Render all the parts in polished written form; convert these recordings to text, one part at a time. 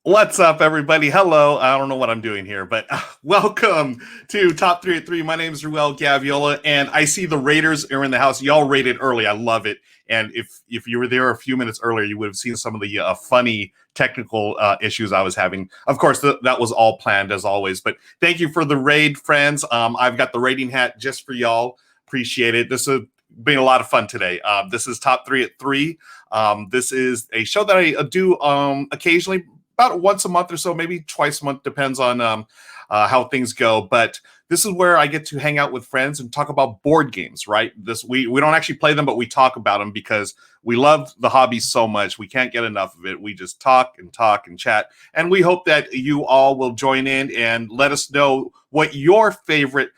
What's up, everybody? Hello. I don't know what I'm doing here, but welcome to Top 3 at 3. My name is Ruel Gaviola, and I see the Raiders are in the house. Y'all rated early. I love it. And if you were there a few minutes earlier, you would have seen some of the funny technical issues I was having. Of course, that was all planned, as always. But thank you for the raid, friends. I've got the rating hat just for y'all. Appreciate it. This has been a lot of fun today. This is Top 3 at 3. This is a show that I do occasionally, about once a month or so, maybe twice a month, depends on how things go. But this is where I get to hang out with friends and talk about board games, right? We don't actually play them, but we talk about them because we love the hobby so much. We can't get enough of it. We just talk and chat. And we hope that you all will join in and let us know what your favorite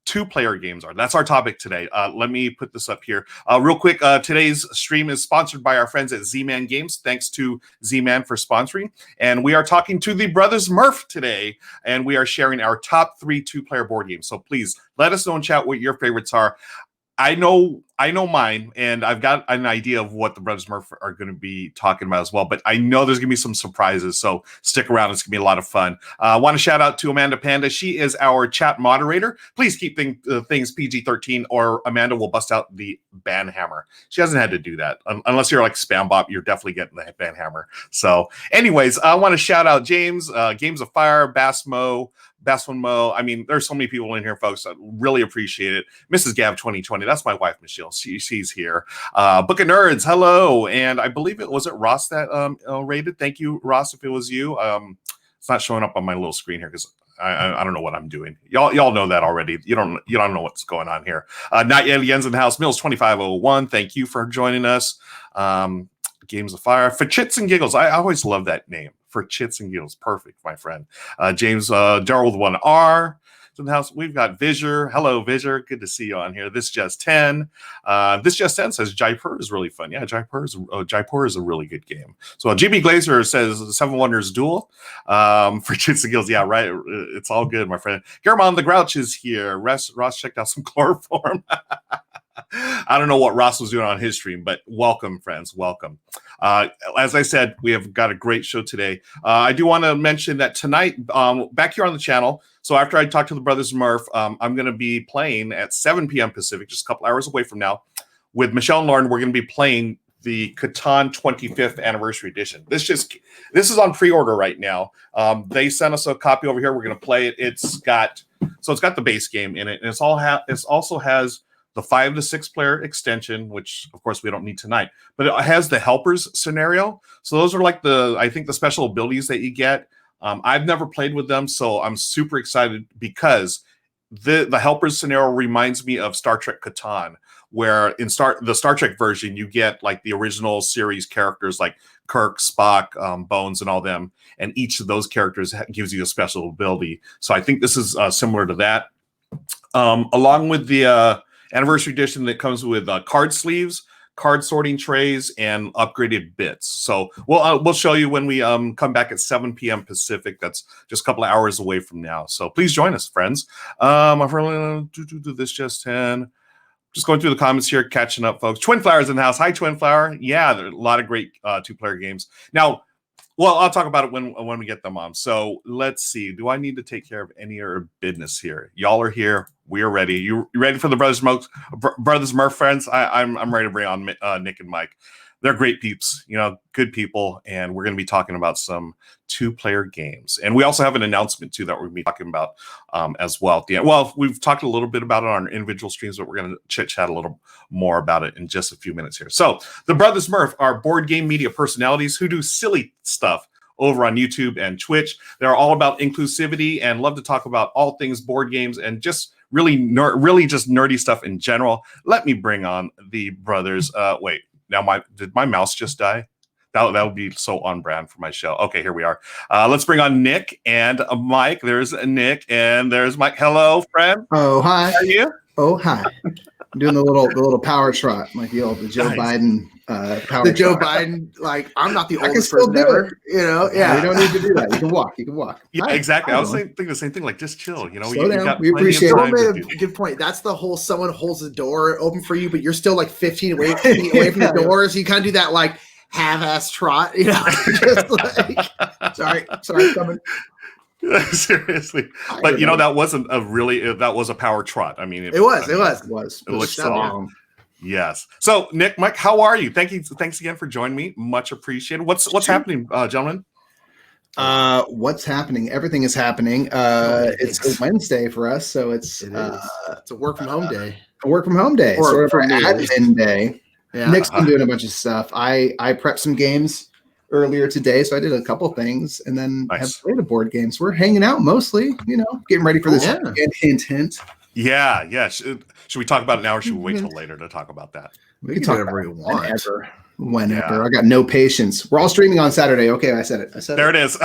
two-player games are. That's our topic today. Let me put this up here real quick. Today's stream is sponsored by our friends at Z-Man Games. Thanks to Z-Man for sponsoring. And we are talking to the Brothers Murph today, and we are sharing our top 3 two-player board games. So please let us know in chat what your favorites are. I know mine, and I've got an idea of what the Brothers Murph are going to be talking about as well, but I know there's going to be some surprises, so stick around. It's going to be a lot of fun. I want to shout out to Amanda Panda. She is our chat moderator. Please keep things PG-13, or Amanda will bust out the ban hammer. She hasn't had to do that. Unless you're like Spam Bop, you're definitely getting the ban hammer. So anyways, I want to shout out James, Games of Fire, Bassmo, Mo. I mean, there's so many people in here, folks. I really appreciate it. Mrs. Gav 2020. That's my wife, Michelle. She's here. Book of Nerds. Hello. And I believe it was Ross that rated. Thank you, Ross, if it was you. It's not showing up on my little screen here because I don't know what I'm doing. Y'all know that already. You don't know what's going on here. Not yet. Jens in the house. Mills 2501. Thank you for joining us. Games of Fire. For Chits and Giggles. I always love that name. For Chits and Giggles. Perfect, my friend. James Darrell with 1R. In the house, we've got Visor. Hello, Visor. Good to see you on here. This Just 10. This Just 10 says Jaipur is really fun. Yeah, Jaipur is a really good game. So GB Glazer says Seven Wonders Duel. For Chits and Giggles, yeah, right. It's all good, my friend. Garamond the Grouch is here. Ross checked out some chloroform. I don't know what Ross was doing on his stream, but welcome, friends. Welcome. As I said, we have got a great show today. I do want to mention that tonight, back here on the channel, so after I talk to the Brothers Murph, I'm going to be playing at 7 p.m. Pacific, just a couple hours away from now, with Michelle and Lauren. We're going to be playing the Catan 25th Anniversary Edition. This is on pre-order right now. They sent us a copy over here. We're going to play it. It's got the base game in it, and it also has the 5 to 6 player extension, which of course we don't need tonight, but it has the helpers scenario. So those are like I think the special abilities that you get. I've never played with them, so I'm super excited because the helpers scenario reminds me of Star Trek Catan, where in the Star Trek version, you get like the original series characters like Kirk, Spock, Bones, and all them. And each of those characters gives you a special ability. So I think this is similar to that. Along with the Anniversary Edition that comes with card sleeves, card sorting trays, and upgraded bits. So we'll show you when we come back at 7 p.m. Pacific. That's just a couple of hours away from now. So please join us, friends. I've really do this Just 10. Just going through the comments here, catching up, folks. Twin Flower's in the house. Hi, Twin Flower. Yeah, there are a lot of great two-player games. Now, well, I'll talk about it when we get them on. So let's see. Do I need to take care of any other business here? Y'all are here. We are ready. You ready for the Brothers Murph friends? I'm ready to bring on Nick and Mike. They're great peeps, good people, and we're going to be talking about some two-player games. And we also have an announcement, too, that we're going to be talking about as well at the end. Well, we've talked a little bit about it on our individual streams, but we're going to chit-chat a little more about it in just a few minutes here. So the Brothers Murph are board game media personalities who do silly stuff over on YouTube and Twitch. They're all about inclusivity and love to talk about all things board games and just really just nerdy stuff in general. Let me bring on the brothers. Wait. Now, did my mouse just die? That would be so on brand for my show. Okay, here we are. Let's bring on Nick and Mike. There's Nick and there's Mike. Hello, friend. Oh, hi. How are you? Oh, hi. I'm doing the little power trot, like the Joe Biden power. The Joe Biden, like I'm not the oldest person ever. Yeah. You don't need to do that. You can walk. Yeah, hi. Exactly. I was thinking the same thing. Like, just chill. Slow down. We appreciate it. Someone made a good point. That's the whole. Someone holds the door open for you, but you're still like 15 feet away from the door. So you kind of do that, like, half-ass trot, just like, sorry, coming. Seriously, but that wasn't that was a power trot. I mean, it was. It looks so long. Yes. So Nick, Mike, how are you? Thanks again for joining me. Much appreciated. What's happening, gentlemen? What's happening? Everything is happening. It's a Wednesday for us, so it's a work from home day. A work from home day, sort of our admin day. Yeah. Nick's been doing a bunch of stuff. I prepped some games earlier today, so I did a couple things, and then have played a board game. So we're hanging out mostly, getting ready for this. Hint. Yeah. Should we talk about it now, or should we wait till later to talk about that? We can talk whatever we want. Whenever. Yeah. I got no patience. We're all streaming on Saturday. Okay, I said it. There it is.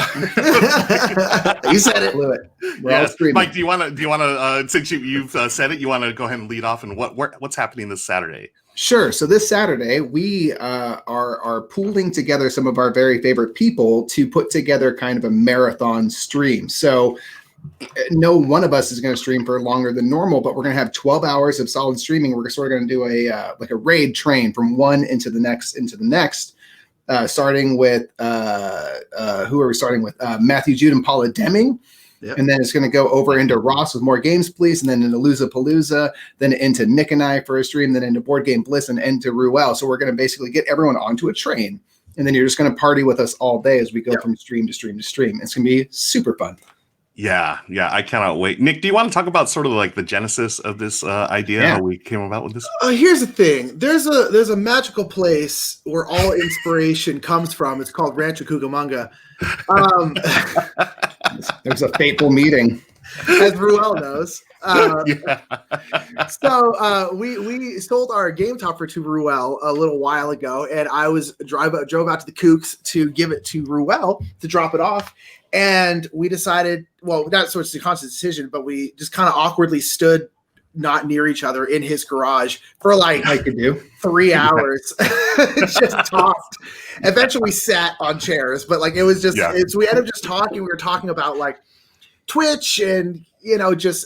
You said it. We're all streaming. Mike, do you want to since you've said it, you want to go ahead and lead off and what's happening this Saturday? Sure. So this Saturday, we are pooling together some of our very favorite people to put together kind of a marathon stream. So no one of us is going to stream for longer than normal, but we're going to have 12 hours of solid streaming. We're sort of going to do a raid train from one into the next, starting with who are we starting with? Matthew Jude and Paula Deming. Yep. And then it's going to go over into Ross with more games, please, and then into Loozapalooza, then into Nick and I for a stream, then into Board Game Bliss and into Ruel. So we're going to basically get everyone onto a train, and then you're just going to party with us all day as we go from stream to stream to stream. It's going to be super fun. Yeah, I cannot wait. Nick, do you want to talk about sort of like the genesis of this idea, how we came about with this? Here's the thing. There's a magical place where all inspiration comes from. It's called Rancho Cucamonga. There's a fateful meeting. As Ruel knows. So we sold our game topper to Ruel a little while ago, and I drove out to the Kooks to give it to Ruel to drop it off. And we decided, well, that's sort of a conscious decision, but we just kind of awkwardly stood not near each other in his garage for like 3 hours. Just talked. Eventually we sat on chairs, but like it was just we ended up just talking. We were talking about like Twitch and just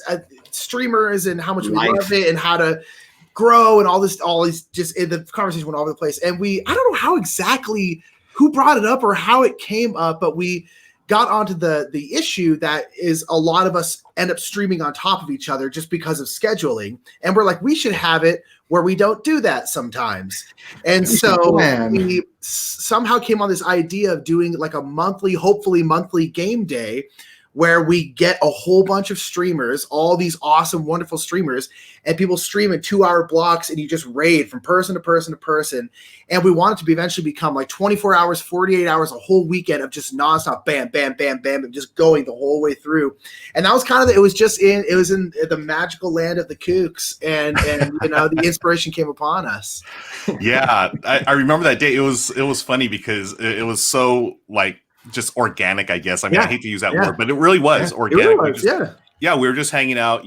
streamers and how much we love it and how to grow and all these just the conversation went all over the place. And I don't know how exactly who brought it up or how it came up, but we got onto the issue that is a lot of us end up streaming on top of each other just because of scheduling. And we're like, we should have it where we don't do that sometimes. And so we somehow came on this idea of doing like a hopefully monthly game day where we get a whole bunch of streamers, all these awesome, wonderful streamers, and people stream in 2-hour blocks, and you just raid from person to person to person. And we want it to eventually become like 24 hours, 48 hours, a whole weekend of just nonstop, bam, bam, bam, bam, and just going the whole way through. And that was kind of it was in the magical land of the Kooks, and the inspiration came upon us. Yeah, I remember that day. It was funny because it was so like just organic, I guess. I mean, I hate to use that word, but it really was organic. It really was, we were just hanging out,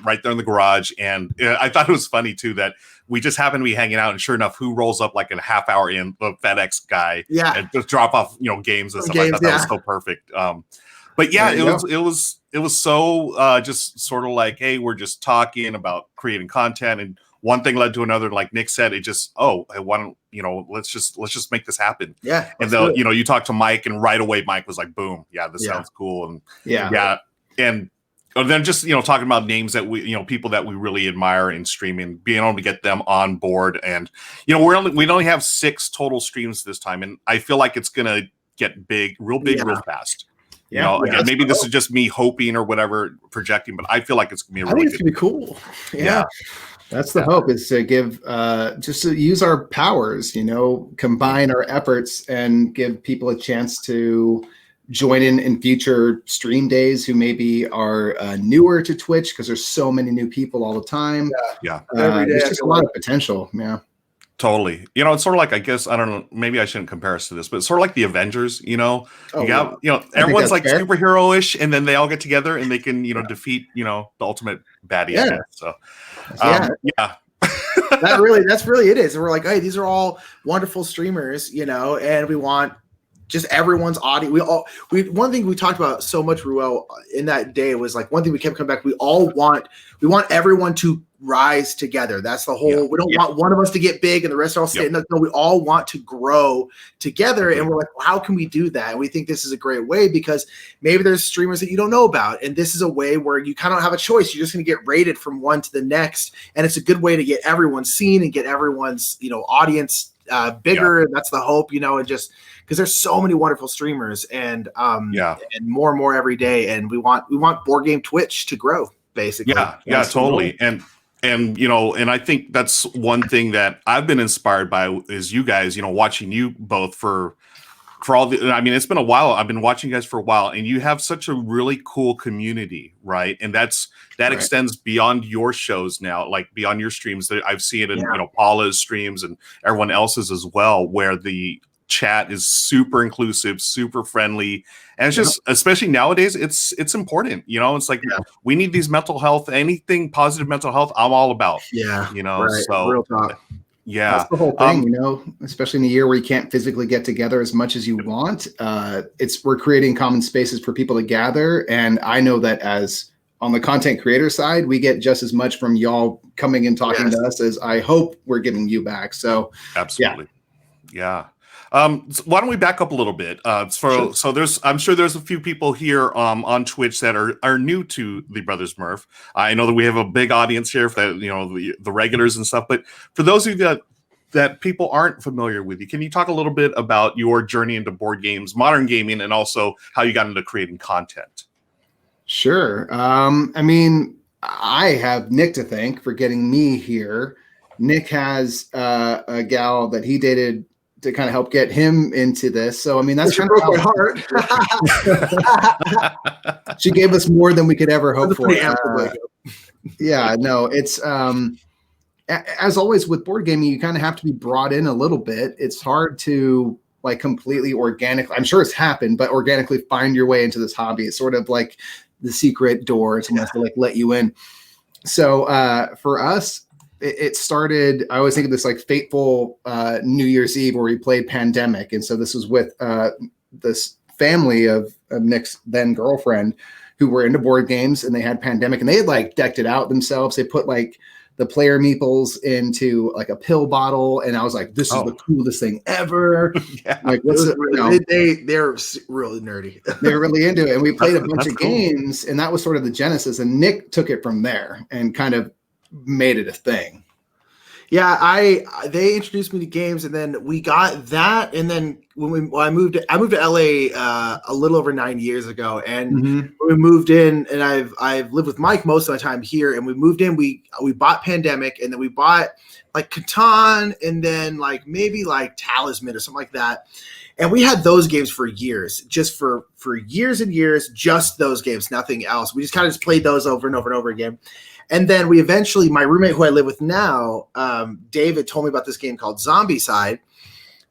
right there in the garage. And I thought it was funny too that we just happened to be hanging out, and sure enough, who rolls up like a half hour in, the FedEx guy, and just drop off, games and stuff. I thought that was so perfect. But it was so just sort of like, hey, we're just talking about creating content, and one thing led to another. Like Nick said, it just, why don't, let's just make this happen. Yeah. And then, you talk to Mike, and right away, Mike was like, boom. Yeah, this sounds cool. And and then just, talking about names that we, people that we really admire in streaming, being able to get them on board. And, we only have 6 total streams this time. And I feel like it's going to get big, real fast. Again, maybe this is just me hoping or whatever, projecting, but I feel like it's going to be really good. Be cool. Yeah. That's the hope, is to give, just to use our powers, combine our efforts and give people a chance to join in future stream days who maybe are newer to Twitch, because there's so many new people all the time. There's just a lot of potential. Yeah. Totally. It's sort of like, I guess, I don't know, maybe I shouldn't compare us to this, but it's sort of like the Avengers, everyone's like superhero-ish, and then they all get together and they can, defeat, the ultimate baddie. Yeah. So, that's really it is. And we're like, hey, these are all wonderful streamers, and we want just everyone's audience. One thing we talked about so much, Ruel, in that day was like, one thing we kept coming back. We want everyone to rise together. That's the whole. Yeah. We don't want one of us to get big and the rest of us stay. No, we all want to grow together. And we're like, well, how can we do that? And we think this is a great way because maybe there's streamers that you don't know about, and this is a way where you kind of don't have a choice. You're just going to get rated from one to the next, and it's a good way to get everyone seen and get everyone's audience bigger. And that's the hope, and just because there's so many wonderful streamers and and more and more every day, and we want Board Game Twitch to grow. Basically. Yeah, totally. And and I think that's one thing that I've been inspired by is you guys, watching you both for all the, I mean, it's been a while. I've been watching you guys for a while, and you have such a really cool community, right? And that extends beyond your shows now, like beyond your streams. That I've seen it in Paula's streams and everyone else's as well, where the chat is super inclusive, super friendly, and it's just, especially nowadays, it's important. It's like we need these mental health, anything positive mental health, I'm all about. So real talk. That's the whole thing, especially in a year where you can't physically get together as much as you want. We're creating common spaces for people to gather, and I know that as on the content creator side, we get just as much from y'all coming and talking to us as I hope we're giving you back. So absolutely, so why don't we back up a little bit? So I'm sure there's a few people here on Twitch that are new to the Brothers Murph. I know that we have a big audience here for that, the regulars and stuff. But for those of you that people aren't familiar with you, can you talk a little bit about your journey into board games, modern gaming, and also how you got into creating content? Sure. I have Nick to thank for getting me here. Nick has a gal that he dated to kind of help get him into this. So, that's kind of my heart. She gave us more than we could ever hope for. It's as always with board gaming, you kind of have to be brought in a little bit. It's hard to completely organically, I'm sure it's happened, but organically find your way into this hobby. It's sort of like the secret door. Someone has to let you in. So for us, it started, I always think of this fateful New Year's Eve where we played Pandemic. And so this was with this family of Nick's then girlfriend who were into board games, and they had Pandemic, and they had decked it out themselves. They put the player meeples into a pill bottle. And I was like, this is the coolest thing ever. What's it? They're really nerdy. They're really into it. And we played a bunch of games, and that was sort of the genesis. And Nick took it from there and kind of made it a thing. They introduced me to games, and then we got that. And then when I moved to LA a little over 9 years ago, and when we moved in, and I've lived with Mike most of my time here. And we moved in, we bought Pandemic, and then we bought Catan, and then maybe Talisman or something like that. And we had those games for years, just for years and years, just those games, nothing else. We just kind of played those over and over and over again. And then we eventually, my roommate who I live with now, David, told me about this game called Zombicide.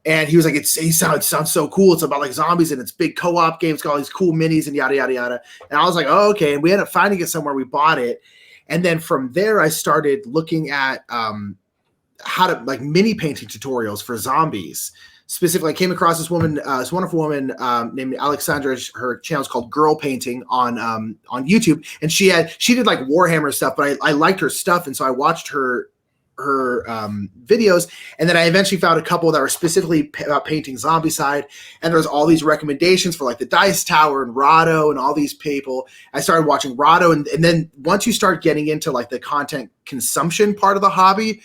And he was like, it sounds so cool. It's about zombies, and it's big co-op games, got all these cool minis and yada, yada, yada. And I was like, oh, okay. And we ended up finding it somewhere. We bought it. And then from there, I started looking at how to mini painting tutorials for zombies. Specifically, I came across this woman, this wonderful woman named Alexandra. Her channel is called Girl Painting on YouTube, and she did Warhammer stuff. But I liked her stuff, and so I watched her videos, and then I eventually found a couple that were specifically about painting Zombicide. And there's all these recommendations for the Dice Tower and Rahdo and all these people. I started watching Rahdo, and then once you start getting into the content consumption part of the hobby,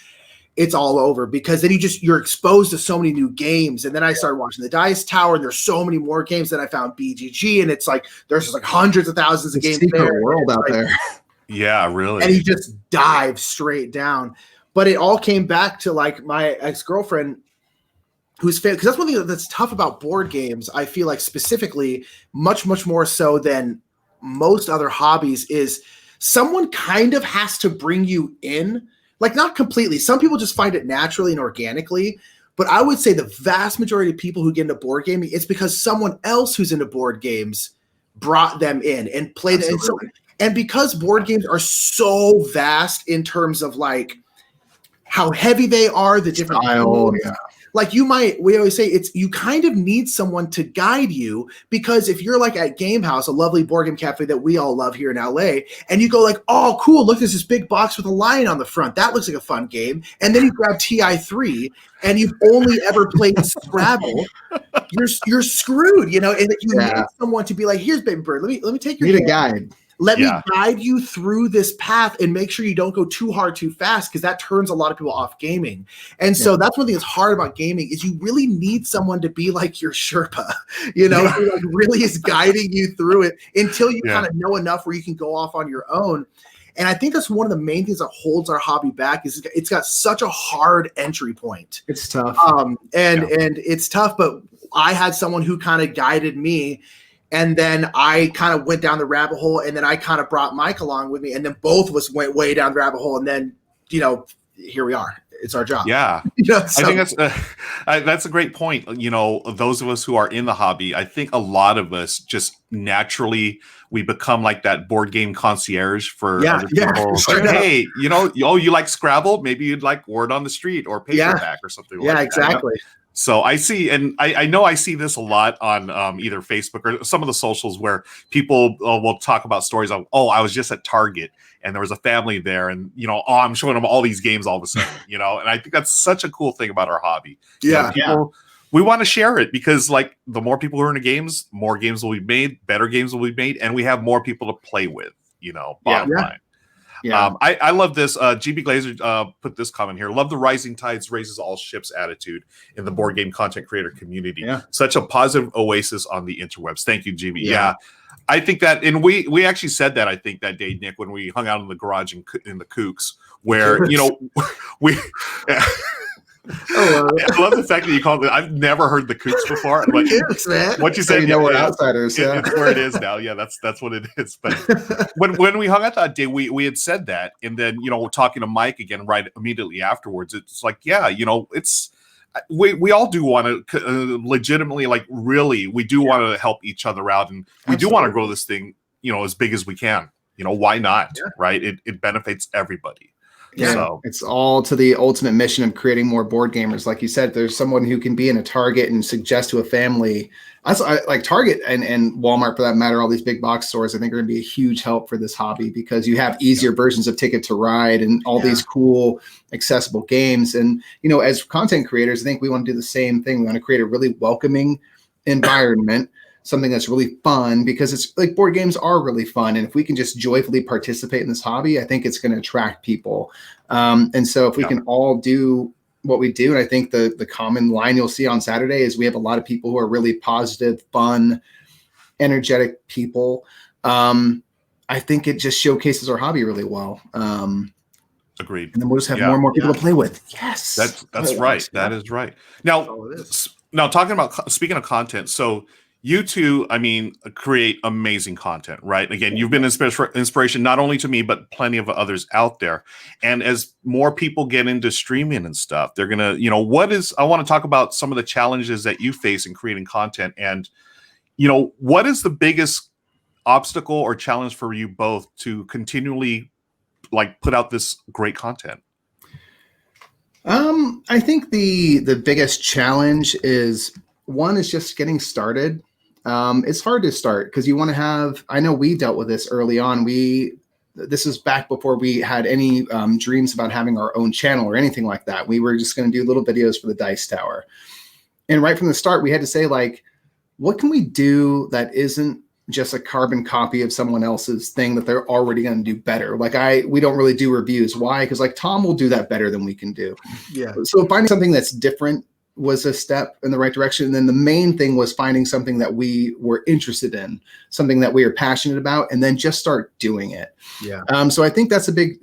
it's all over, because then you're exposed to so many new games. And then I started watching the Dice Tower, and there's so many more games. Then I found BGG, and it's there's just hundreds of thousands of games. Secret world out there. Yeah, really. And he just dived straight down. But it all came back to my ex-girlfriend, who's because that's one thing that's tough about board games. I feel specifically much, much more so than most other hobbies is someone kind of has to bring you in. Not completely. Some people just find it naturally and organically, but I would say the vast majority of people who get into board gaming, it's because someone else who's into board games brought them in and played it. And because board games are so vast in terms of how heavy they are, the different style, like we always say you kind of need someone to guide you, because if you're like at Game House, a lovely board game cafe that we all love here in LA, and you go like, oh cool, look, there's this big box with a lion on the front, that looks like a fun game, and then you grab TI3 and you've only ever played Scrabble, you're screwed, and you need someone to be like, here's Baby Bird, let me take your need a guide. Let me guide you through this path and make sure you don't go too hard too fast, because that turns a lot of people off gaming. And so that's one thing that's hard about gaming, is you really need someone to be like your Sherpa, who like really is guiding you through it until you kind of know enough where you can go off on your own. And I think that's one of the main things that holds our hobby back, is it's got such a hard entry point. It's tough. And it's tough, but I had someone who kind of guided me. And then I kind of went down the rabbit hole, and then I kind of brought Mike along with me, and then both of us went way down the rabbit hole. And then, here we are. It's our job. Yeah. I think that's a great point. Those of us who are in the hobby, I think a lot of us just naturally, we become like that board game concierge for other people. Like, hey, you like Scrabble? Maybe you'd like Word on the Street or Paperback or something like that. Yeah, exactly. So I see, and I know I see this a lot on either Facebook or some of the socials, where people will talk about stories of, oh, I was just at Target and there was a family there, and I'm showing them all these games all of a sudden, and I think that's such a cool thing about our hobby. We want to share it, because like the more people who are into games, more games will be made, better games will be made, and we have more people to play with. Bottom line. Yeah. I love this. GB Glazer put this comment here. Love the rising tides raises all ships attitude in the board game content creator community. Yeah. Such a positive oasis on the interwebs. Thank you, GB. Yeah. I think that, and we actually said that, I think, that day, Nick, when we hung out in the garage in the Kooks, where, we... I love the fact that you called it. I've never heard the Kooks before. But what you said, we're outsiders. It's where it is now. Yeah, that's what it is. But when we hung out that day, we had said that, and then talking to Mike again right immediately afterwards, it's like, it's we all do want to legitimately, like, really, we do want to help each other out, and we do want to grow this thing, as big as we can. Why not? Right? It benefits everybody. Yeah, so it's all to the ultimate mission of creating more board gamers. Like you said, there's someone who can be in a Target and suggest to a family. Like Target and Walmart, for that matter, all these big box stores, I think are going to be a huge help for this hobby, because you have easier versions of Ticket to Ride and all these cool, accessible games. And, as content creators, I think we want to do the same thing. We want to create a really welcoming environment, something that's really fun, because it's like board games are really fun. And if we can just joyfully participate in this hobby, I think it's going to attract people. And so if we can all do what we do, and I think the common line you'll see on Saturday is we have a lot of people who are really positive, fun, energetic people. I think it just showcases our hobby really well. Agreed. And then we'll just have more and more people to play with. Yes. That's right. That is right. Now talking about, speaking of content, so you two, create amazing content, right? Again, you've been inspiration not only to me, but plenty of others out there. And as more people get into streaming and stuff, they're going to, I want to talk about some of the challenges that you face in creating content. And, what is the biggest obstacle or challenge for you both to continually, like, put out this great content? I think the biggest challenge is, one, is just getting started. It's hard to start because you want to have, I know we dealt with this early on. This is back before we had any dreams about having our own channel or anything like that. We were just going to do little videos for the Dice Tower. And right from the start, we had to say, like, what can we do that isn't just a carbon copy of someone else's thing that they're already going to do better? Like, we don't really do reviews. Why? Because, like, Tom will do that better than we can do. Yeah. So finding something that's different was a step in the right direction. And then the main thing was finding something that we were interested in, something that we are passionate about, and then just start doing it. Yeah. So I think that's a big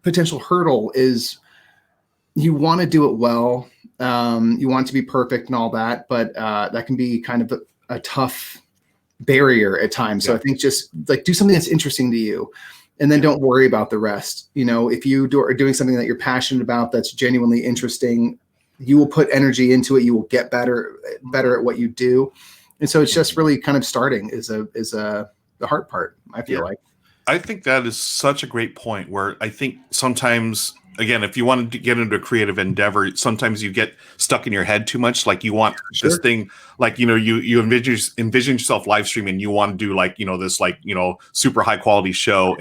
potential hurdle is you want to do it well. You want it to be perfect and all that, but that can be kind of a tough barrier at times. So I think just like do something that's interesting to you. And then don't worry about the rest. If you are doing something that you're passionate about, that's genuinely interesting, you will put energy into it. You will get better at what you do. And so it's just really kind of starting is the hard part, I feel like. I think that is such a great point where I think sometimes again, if you want to get into a creative endeavor, sometimes you get stuck in your head too much. Like you want this thing, like, you envision yourself live streaming. You want to do like, this like, super high quality show.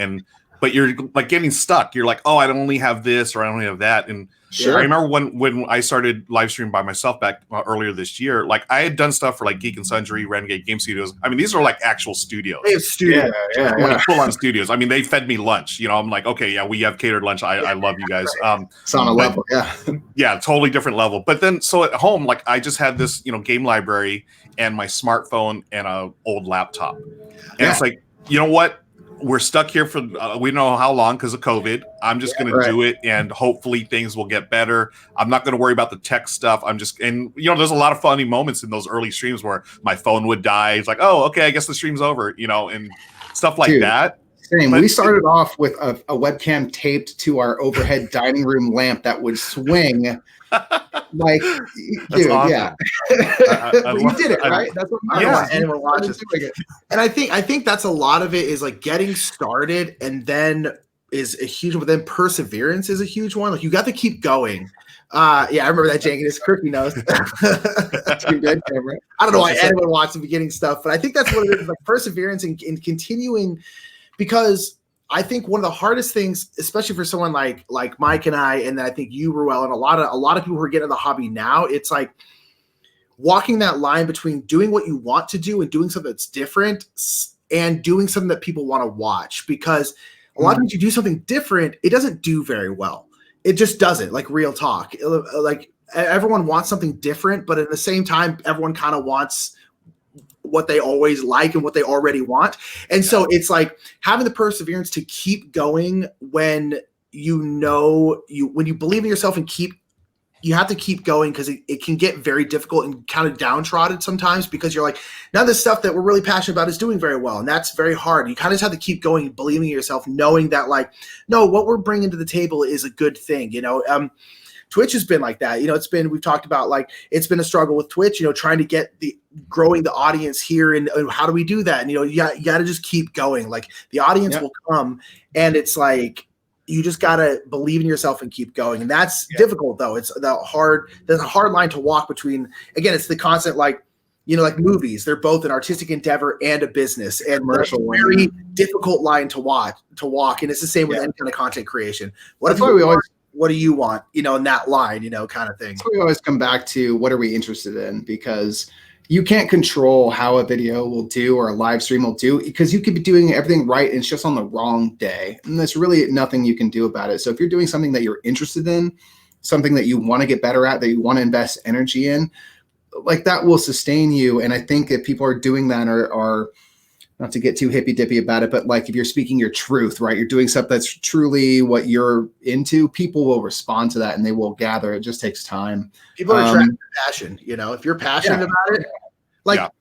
But you're like getting stuck. You're like, oh, I only have this or I only have that. And Sure. I remember when I started live streaming by myself back earlier this year, like I had done stuff for like Geek and Sundry, Renegade Game Studios. I mean, these are like actual studios. They have studio. Yeah. Full on studios. I mean, they fed me lunch. I'm like, okay, yeah, we have catered lunch. I love you guys. It's on a level. Yeah. Yeah, totally different level. But then, so at home, like I just had this, game library and my smartphone and a old laptop. And it's like, you know what? We're stuck here for we don't know how long because of COVID. I'm just going to do it, and hopefully things will get better. I'm not going to worry about the tech stuff. And there's a lot of funny moments in those early streams where my phone would die. It's like, oh, okay, I guess the stream's over, and stuff like that. Same. We started off with a webcam taped to our overhead dining room lamp that would swing. Like, dude, awesome. Yeah. You did it, right? That's what anyone watches. And I think that's a lot of it is like getting started, and then is a huge one. But then perseverance is a huge one. Like you got to keep going. I remember that jankiness Kirky knows. I don't know why anyone wants the beginning stuff, but I think that's what it is, like perseverance and continuing, because I think one of the hardest things, especially for someone like Mike and I, and then I think you, Ruel, and a lot of people who are getting into the hobby now, it's like walking that line between doing what you want to do and doing something that's different and doing something that people want to watch. Because a lot of times you do something different, it doesn't do very well. It just doesn't, like real talk. Like everyone wants something different, but at the same time, everyone kind of wants what they always like and what they already want. And so it's like having the perseverance to keep going when when you believe in yourself and you have to keep going, because it can get very difficult and kind of downtrodden sometimes, because you're like, now the stuff that we're really passionate about is doing very well. And that's very hard. You kind of just have to keep going and believing in yourself, knowing that like, no, what we're bringing to the table is a good thing. Twitch has been like that. We've talked about like, it's been a struggle with Twitch, trying to get growing the audience here, and how do we do that? And, you got to just keep going. Like the audience will come, and it's like, you just got to believe in yourself and keep going. And that's difficult though. There's a hard line to walk between, again, it's the constant, like movies, they're both an artistic endeavor and a business, and commercial, very difficult line to walk. And it's the same with any kind of content creation. What do you want, in that line, kind of thing. So we always come back to what are we interested in, because you can't control how a video will do or a live stream will do, because you could be doing everything right and it's just on the wrong day. And there's really nothing you can do about it. So if you're doing something that you're interested in, something that you want to get better at, that you want to invest energy in, like that will sustain you. And I think if people are doing that are not to get too hippy dippy about it, but like if you're speaking your truth, right? You're doing stuff that's truly what you're into, people will respond to that and they will gather. It just takes time. People are attracted to passion. If you're passionate about it,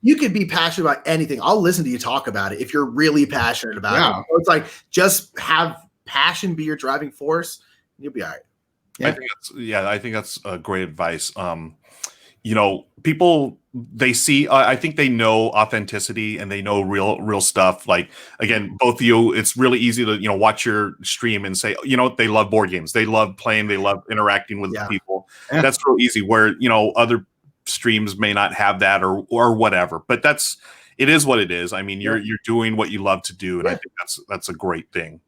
you could be passionate about anything. I'll listen to you talk about it if you're really passionate about it. So it's like, just have passion be your driving force, and you'll be all right. Yeah. I think that's great advice. People, they see, I think they know authenticity and they know real stuff. Like, again, both of you, it's really easy to, watch your stream and say, they love board games. They love playing. They love interacting with people. Yeah. That's real easy, where, other streams may not have that or whatever, but it is what it is. I mean, you're doing what you love to do. And I think that's a great thing,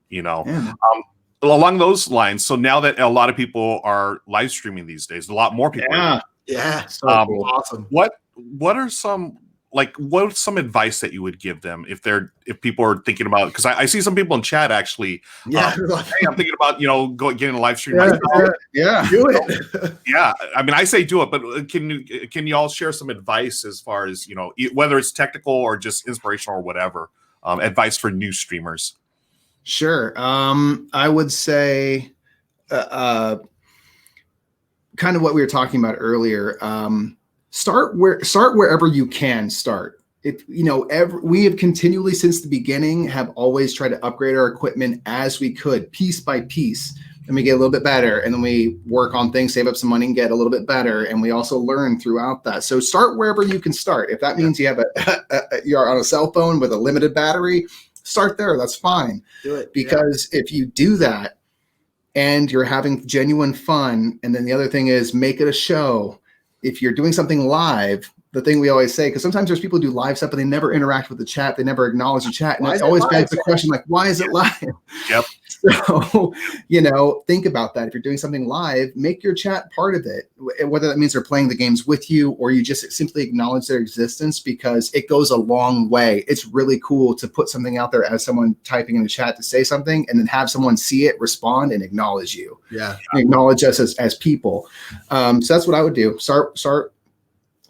along those lines. So now that a lot of people are live streaming these days, a lot more people are. Yeah. So awesome. What's some advice that you would give them if people are thinking about, because I see some people in chat actually. Hey, I'm thinking about getting a live stream. Do it. Yeah, I mean, I say do it, but can you all share some advice as far as whether it's technical or just inspirational or whatever, advice for new streamers? Sure. I would say kind of what we were talking about earlier. Start wherever you can start. We have continually since the beginning have always tried to upgrade our equipment as we could, piece by piece, and we get a little bit better, and then we work on things, save up some money, and get a little bit better, and we also learn throughout that. So start wherever you can start. If that means you have you're on a cell phone with a limited battery, start there. That's fine. Do it, because if you do that, and you're having genuine fun. And then the other thing is make it a show. If you're doing something live, the thing we always say, because sometimes there's people who do live stuff, but they never interact with the chat. They never acknowledge the chat. And it always begs the question, like, why is it live? Yep. So, think about that. If you're doing something live, make your chat part of it, whether that means they're playing the games with you or you just simply acknowledge their existence, because it goes a long way. It's really cool to put something out there as someone typing in the chat to say something and then have someone see it, respond, and acknowledge you. Yeah. And acknowledge us as people. So that's what I would do. Start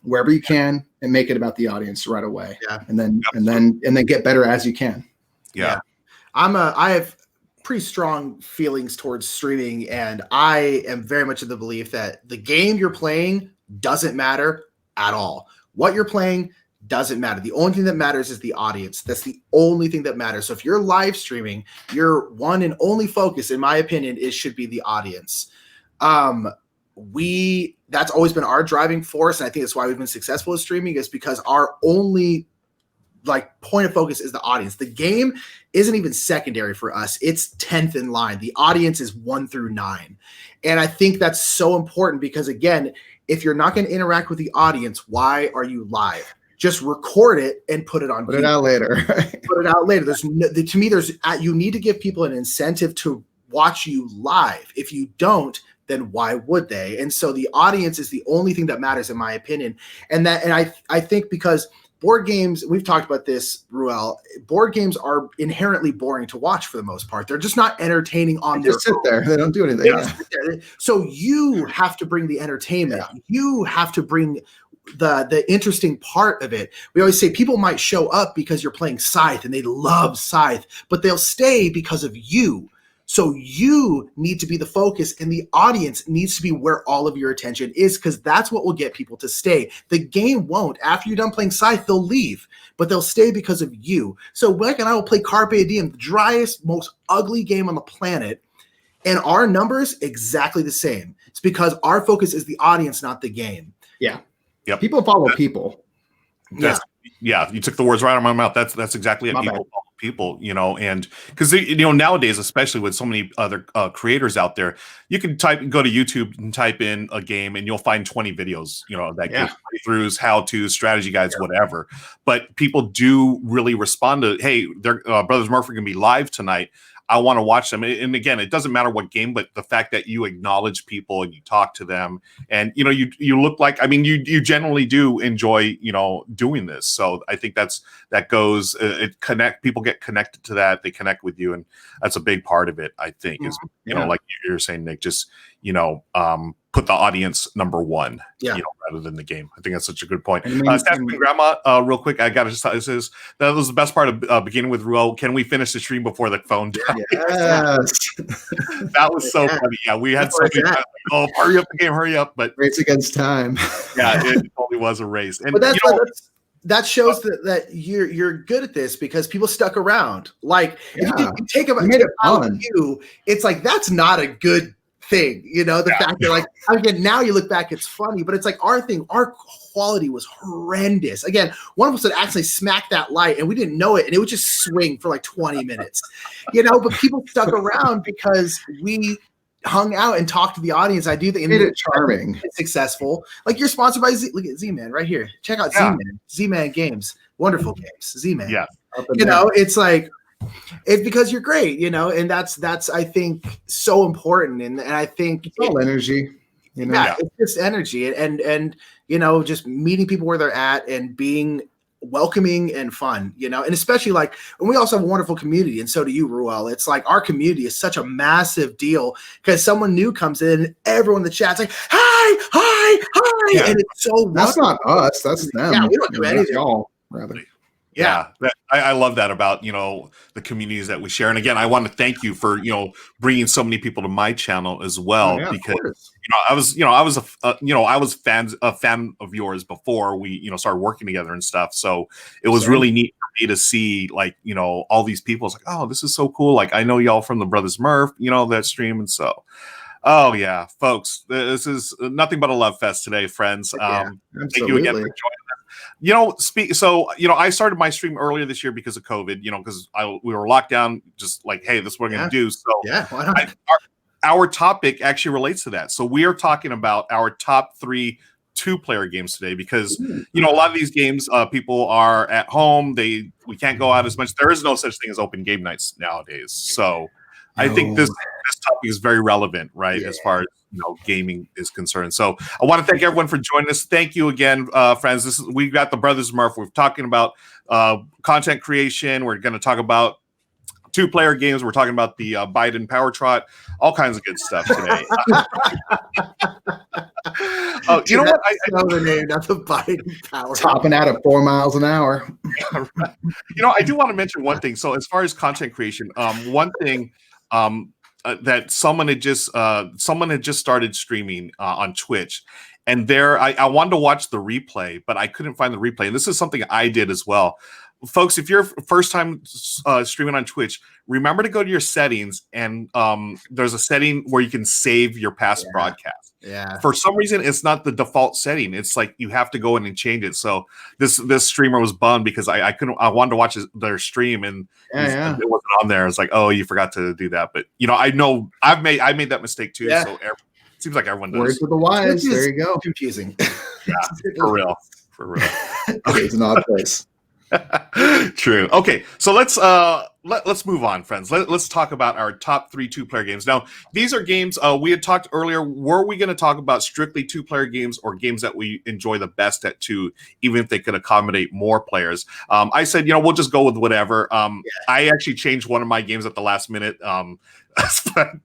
wherever you can and make it about the audience right away. Yeah. And then get better as you can. Yeah. I have pretty strong feelings towards streaming, and I am very much of the belief that the game you're playing doesn't matter at all. What you're playing doesn't matter. The only thing that matters is the audience. That's the only thing that matters. So if you're live streaming, your one and only focus, in my opinion, should be the audience. That's always been our driving force, and I think that's why we've been successful at streaming, is because our only point of focus is the audience. The game isn't even secondary for us. It's 10th in line. The audience is 1 through 9. And I think that's so important because, again, if you're not going to interact with the audience, why are you live? Just record it and put it on. Put it out later. Put it out later. To me, you need to give people an incentive to watch you live. If you don't, then why would they? And so the audience is the only thing that matters, in my opinion. And I think because board games, we've talked about this, Ruel, board games are inherently boring to watch for the most part. They're just not entertaining on their own. They just sit there. They don't do anything. So you have to bring the entertainment. Yeah. You have to bring the interesting part of it. We always say people might show up because you're playing Scythe and they love Scythe, but they'll stay because of you. So you need to be the focus, and the audience needs to be where all of your attention is, because that's what will get people to stay. The game won't. After you're done playing Scythe, they'll leave, but they'll stay because of you. So Mike and I will play Carpe Diem, the driest, most ugly game on the planet, and our numbers exactly the same. It's because our focus is the audience, not the game. Yeah. Yep. People follow people. Yeah. You took the words right out of my mouth. That's exactly it. People, and because nowadays, especially with so many other creators out there, you can go to YouTube and type in a game and you'll find 20 videos, that give playthroughs, how-tos, strategy guides, whatever. But people do really respond to, hey, Brothers Murph are going to be live tonight. I want to watch them. And again, it doesn't matter what game, but the fact that you acknowledge people and you talk to them, and you look like, you generally do enjoy doing this. So I think that goes people get connected to that. They connect with you, and that's a big part of it. I think is like you're saying, Nick, just put the audience number one, rather than the game. I think that's such a good point. Grandma, real quick, I got to just this is that was the best part of beginning with Ruel. Can we finish the stream before the phone dies? Yes. That was so funny. Yeah, we had so many times, like, hurry up the game, hurry up. But race against time. Yeah, it totally was a race. And but that shows that you're good at this, because people stuck around. Like if you take them out of you, it's like that's not a good thing, the fact that, like, again, now you look back, it's funny, but it's like our quality was horrendous. Again, one of us would actually smack that light and we didn't know it, and it would just swing for like 20 minutes, but people stuck around because we hung out and talked to the audience. I do think made it charming, successful. Like, you're sponsored by look at Z-Man right here. Check out Z-Man Games, wonderful games. Z-Man. Yeah, it's like, it's because you're great, and that's I think so important, and I think it's all energy, it's just energy, and just meeting people where they're at and being welcoming and fun, and especially like, and we also have a wonderful community, and so do you, Ruel. It's like our community is such a massive deal, because someone new comes in and everyone in the chat's like, hi, and it's so that's not us, that's them. Yeah, we don't do anything. Y'all, rather. Yeah, I love that about the communities that we share. And again, I want to thank you for bringing so many people to my channel as well, because I was a fan of yours before we started working together and stuff. So it was really neat for me to see, like, all these people. It's like, oh, this is so cool. Like, I know y'all from the Brothers Murph, that stream, and so. Oh yeah, folks, this is nothing but a love fest today, friends. Thank you again for joining us. I started my stream earlier this year because of COVID, because we were locked down, just like, hey, this is what we're going to do. So why not? our topic actually relates to that. So we are talking about our top 3 2-player games today because a lot of these games people are at home, we can't go out as much. There is no such thing as open game nights nowadays. So I think this topic is very relevant, right? As far as gaming is concerned. So I want to thank everyone for joining us. Thank you again, friends. We got the Brothers Murph. We're talking about content creation. We're going to talk about 2-player games. We're talking about the Biden Power Trot, all kinds of good stuff today. You know what? I know the name. That's a Biden Power. Topping out at 4 miles an hour. I do want to mention one thing. So as far as content creation, one thing that someone had just started streaming on Twitch, and I wanted to watch the replay, but I couldn't find the replay. And this is something I did as well. Folks, if you're first time streaming on Twitch, remember to go to your settings, and there's a setting where you can save your past broadcast. Yeah. For some reason, it's not the default setting. It's like you have to go in and change it. So this streamer was bummed because I wanted to watch their stream, and it wasn't on there. It's like, oh, you forgot to do that. But I know I made that mistake too. Yeah. So it seems like everyone does. Words of the wise. There you go. Confusing. Yeah, for real. It's an odd place. True. Okay, so let's move on, friends. Let's talk about our top 3 2-player games. Now, these are games we had talked earlier. Were we going to talk about strictly 2-player games or games that we enjoy the best at 2, even if they could accommodate more players? I said, we'll just go with whatever. I actually changed one of my games at the last minute. But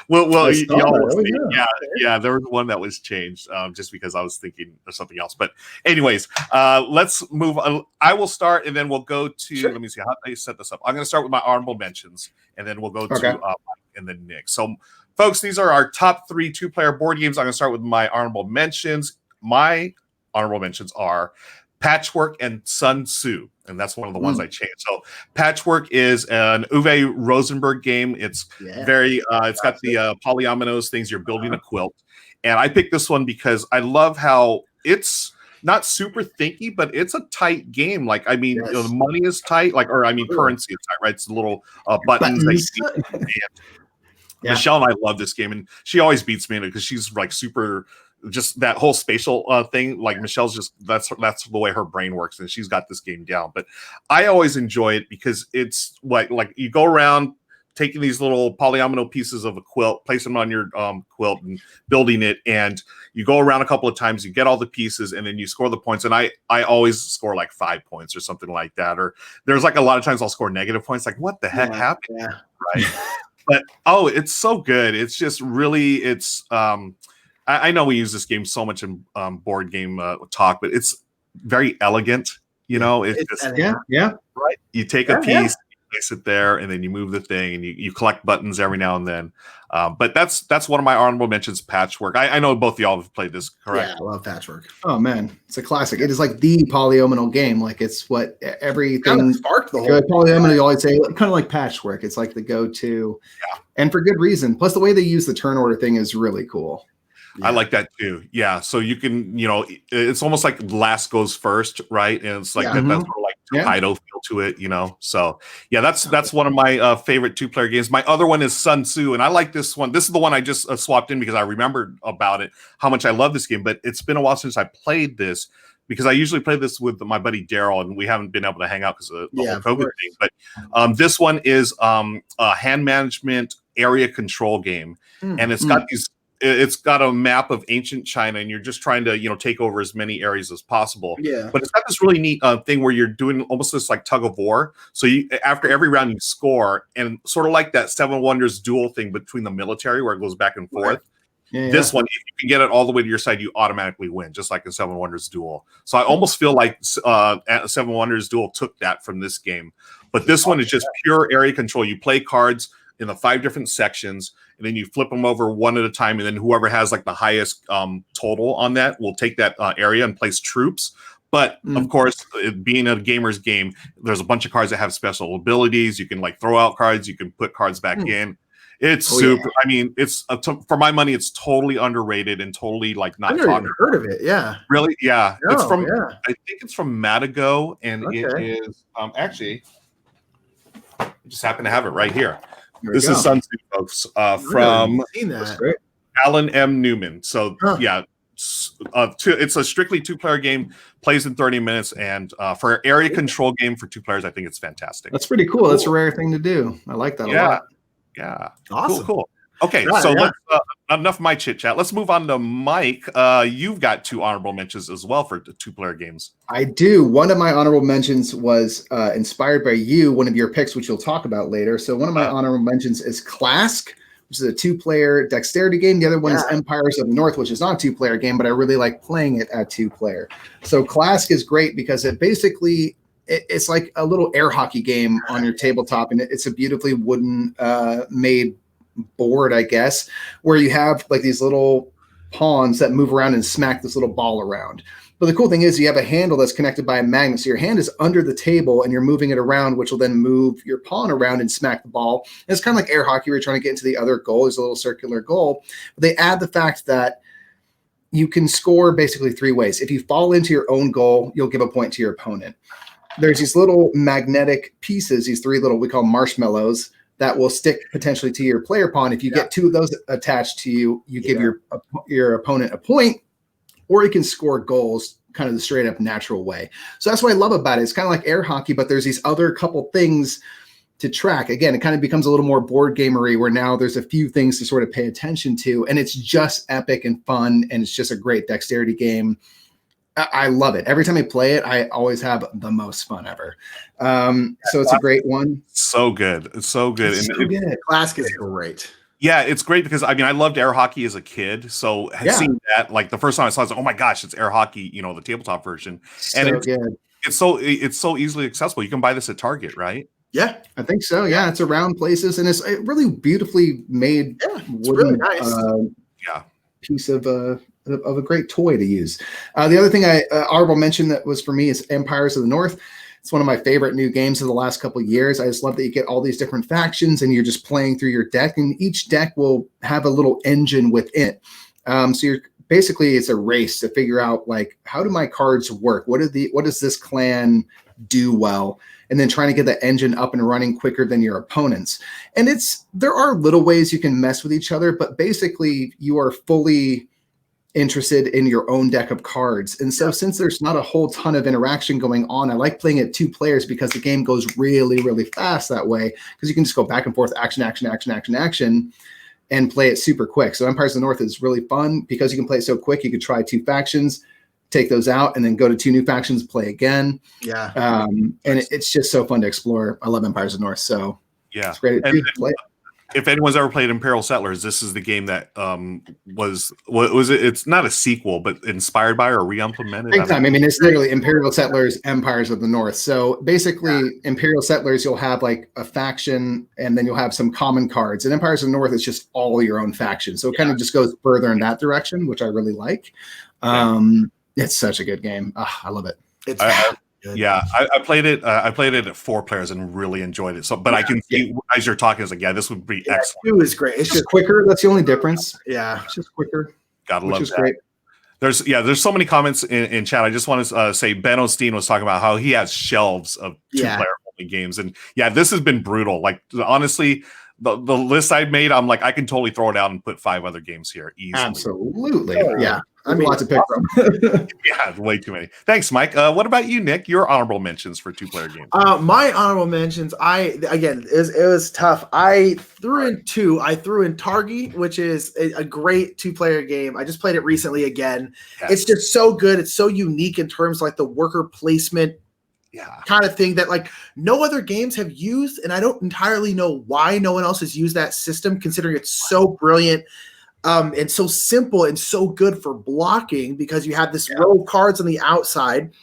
well, yeah, there was one that was changed just because I was thinking of something else. But anyways, let's move on. I will start, and then we'll go to. Let me see how I set this up. I'm going to start with my honorable mentions, and then we'll go to Mike and then Nick. So, folks, these are our top 3 2-player board games. I'm going to start with my honorable mentions. My honorable mentions are Patchwork and Sun Tzu, and that's one of the ones I changed. So Patchwork is an Uwe Rosenberg game. It's very it's got the polyominoes things. You're building a quilt, and I picked this one because I love how it's not super thinky, but it's a tight game. Like, I mean, the money is tight, currency is tight, right? It's the little buttons that you see. Michelle and I love this game, and she always beats me in it because she's like super. Just that whole spatial thing, like Michelle's just that's the way her brain works, and she's got this game down. But I always enjoy it because it's like you go around taking these little polyomino pieces of a quilt, place them on your quilt, and building it. And you go around a couple of times, you get all the pieces, and then you score the points. And I always score like 5 points or something like that. Or there's like a lot of times I'll score negative points. Like, what the heck happened? Yeah. Right. But it's so good. It's just really I know we use this game so much in board game talk, but it's very elegant. It's just right. You take a piece, you place it there, and then you move the thing, and you collect buttons every now and then. But that's one of my honorable mentions. Patchwork. I know both of y'all have played this, correct? Yeah, I love Patchwork. Oh man, it's a classic. It is like the polyomino game. Like it's what everything kind of sparked the whole polyomino. You always say kind of like Patchwork. It's like the go-to, and for good reason. Plus, the way they use the turn order thing is really cool. I like that too. Yeah. So you can, it's almost like last goes first, right? And it's like that's sort of like Tokaido feel to it, So yeah, that's one of my favorite 2-player games. My other one is Sun Tzu, and I like this one. This is the one I just swapped in because I remembered about it, how much I love this game. But it's been a while since I played this because I usually play this with my buddy Daryl, and we haven't been able to hang out because of the whole COVID thing. But this one is a hand management area control game, and it's got these. It's got a map of ancient China, and you're just trying to, take over as many areas as possible. Yeah. But it's got this really neat thing where you're doing almost this like tug of war. So after every round you score, and sort of like that Seven Wonders duel thing between the military where it goes back and forth. Yeah. This one, if you can get it all the way to your side, you automatically win, just like in Seven Wonders duel. So I almost feel like Seven Wonders duel took that from this game. But this one is just pure area control. You play cards in the 5 different sections, and then you flip them over one at a time, and then whoever has like the highest total on that will take that area and place troops. But of course, it being a gamer's game, there's a bunch of cards that have special abilities. You can like throw out cards, you can put cards back in. It's super. Yeah. I mean, it's for my money, it's totally underrated and totally like not. I've never even heard of it. Yeah, really. Yeah, it's from. I think it's from Matago, and it is actually. I just happen to have it right here. There we This go. is Sun Tzu, folks, Really? from Seen That's that. great. Alan M. Newman. So Huh. yeah, it's a strictly 2-player game, plays in 30 minutes, and for an area control game for 2 players, I think it's fantastic. That's pretty cool. That's a rare thing to do. I like that a lot. Yeah. Awesome. Cool. Okay, Yeah, so yeah. let's enough of my chit chat. Let's move on to Mike. You've got 2 honorable mentions as well for 2-player games. I do. One of my honorable mentions was inspired by you, one of your picks, which you'll talk about later. So one of my honorable mentions is Clask, which is a 2-player dexterity game. The other one is Empires of the North, which is not a 2-player game, but I really like playing it at 2-player. So Clask is great because it basically it's like a little air hockey game on your tabletop, and it's a beautifully wooden made board, I guess, where you have like these little pawns that move around and smack this little ball around. But the cool thing is you have a handle that's connected by a magnet. So your hand is under the table and you're moving it around, which will then move your pawn around and smack the ball. And it's kind of like air hockey where you're trying to get into the other goal. There's a little circular goal. But they add the fact that you can score basically 3 ways. If you fall into your own goal, you'll give a point to your opponent. There's these little magnetic pieces, these 3 little, we call marshmallows, that will stick potentially to your player pawn. If you get 2 of those attached to you, you give your opponent a point, or you can score goals kind of the straight up natural way. So that's what I love about it. It's kind of like air hockey, but there's these other couple things to track. Again, it kind of becomes a little more board gamery where now there's a few things to sort of pay attention to, and it's just epic and fun, and it's just a great dexterity game. I love it. Every time I play it, I always have the most fun ever. So it's a great one. So good. It's so good. It's And so good. Clask is great. yeah, it's great because I mean I loved air hockey as a kid. So seeing that, like the first time I saw it, I was like, oh my gosh, it's air hockey, the tabletop version. And it's so easily accessible. You can buy this at Target, right? Yeah, I think so. Yeah, it's around places, and it's a really beautifully made wooden, really nice. Piece of a great toy to use. The other thing I honorable mention that was for me is Empires of the North. It's one of my favorite new games of the last couple of years. I just love that you get all these different factions and you're just playing through your deck, and each deck will have a little engine within it. So you're basically, it's a race to figure out like, how do my cards work? What does this clan do well? And then trying to get the engine up and running quicker than your opponents. And there are little ways you can mess with each other, but basically you are fully interested in your own deck of cards. And so since there's not a whole ton of interaction going on, I like playing it 2 players because the game goes really, really fast that way, because you can just go back and forth, action, and play it super quick. So Empires of the North is really fun because you can play it so quick. You could try 2 factions, take those out, and then go to 2 new factions, play again. Yeah. And it's just so fun to explore. I love Empires of the North. So yeah, it's great to play. If anyone's ever played Imperial Settlers, this is the game that was it? It's not a sequel, but inspired by or re-implemented. Big time. I mean, it's literally Imperial Settlers, Empires of the North. So basically, Imperial Settlers, you'll have like a faction, and then you'll have some common cards. And Empires of the North is just all your own factions. So it kind of just goes further in that direction, which I really like. It's such a good game. I love it. It's yeah, I played it. I played it at 4 players and really enjoyed it. So, but I can see as you're talking, it's like, this would be excellent. It was great. It's just quicker. That's the only difference. Yeah, it's just quicker. Gotta which love is that. Great. There's so many comments in chat. I just want to say Ben Osteen was talking about how he has shelves of 2-player only games, and this has been brutal. Like honestly, the list I made, I'm like, I can totally throw it out and put 5 other games here easily. Absolutely, yeah. I mean, lots to pick from. Yeah, way too many. Thanks, Mike. What about you, Nick? Your honorable mentions for 2-player games. My honorable mentions, it was tough. I threw in 2. I threw in Targi, which is a great 2-player game. I just played it recently again. Yes. It's just so good. It's so unique in terms of like the worker placement kind of thing that like no other games have used, and I don't entirely know why no one else has used that system, considering it's so brilliant. And so simple and so good for blocking, because you have this row of cards on the outside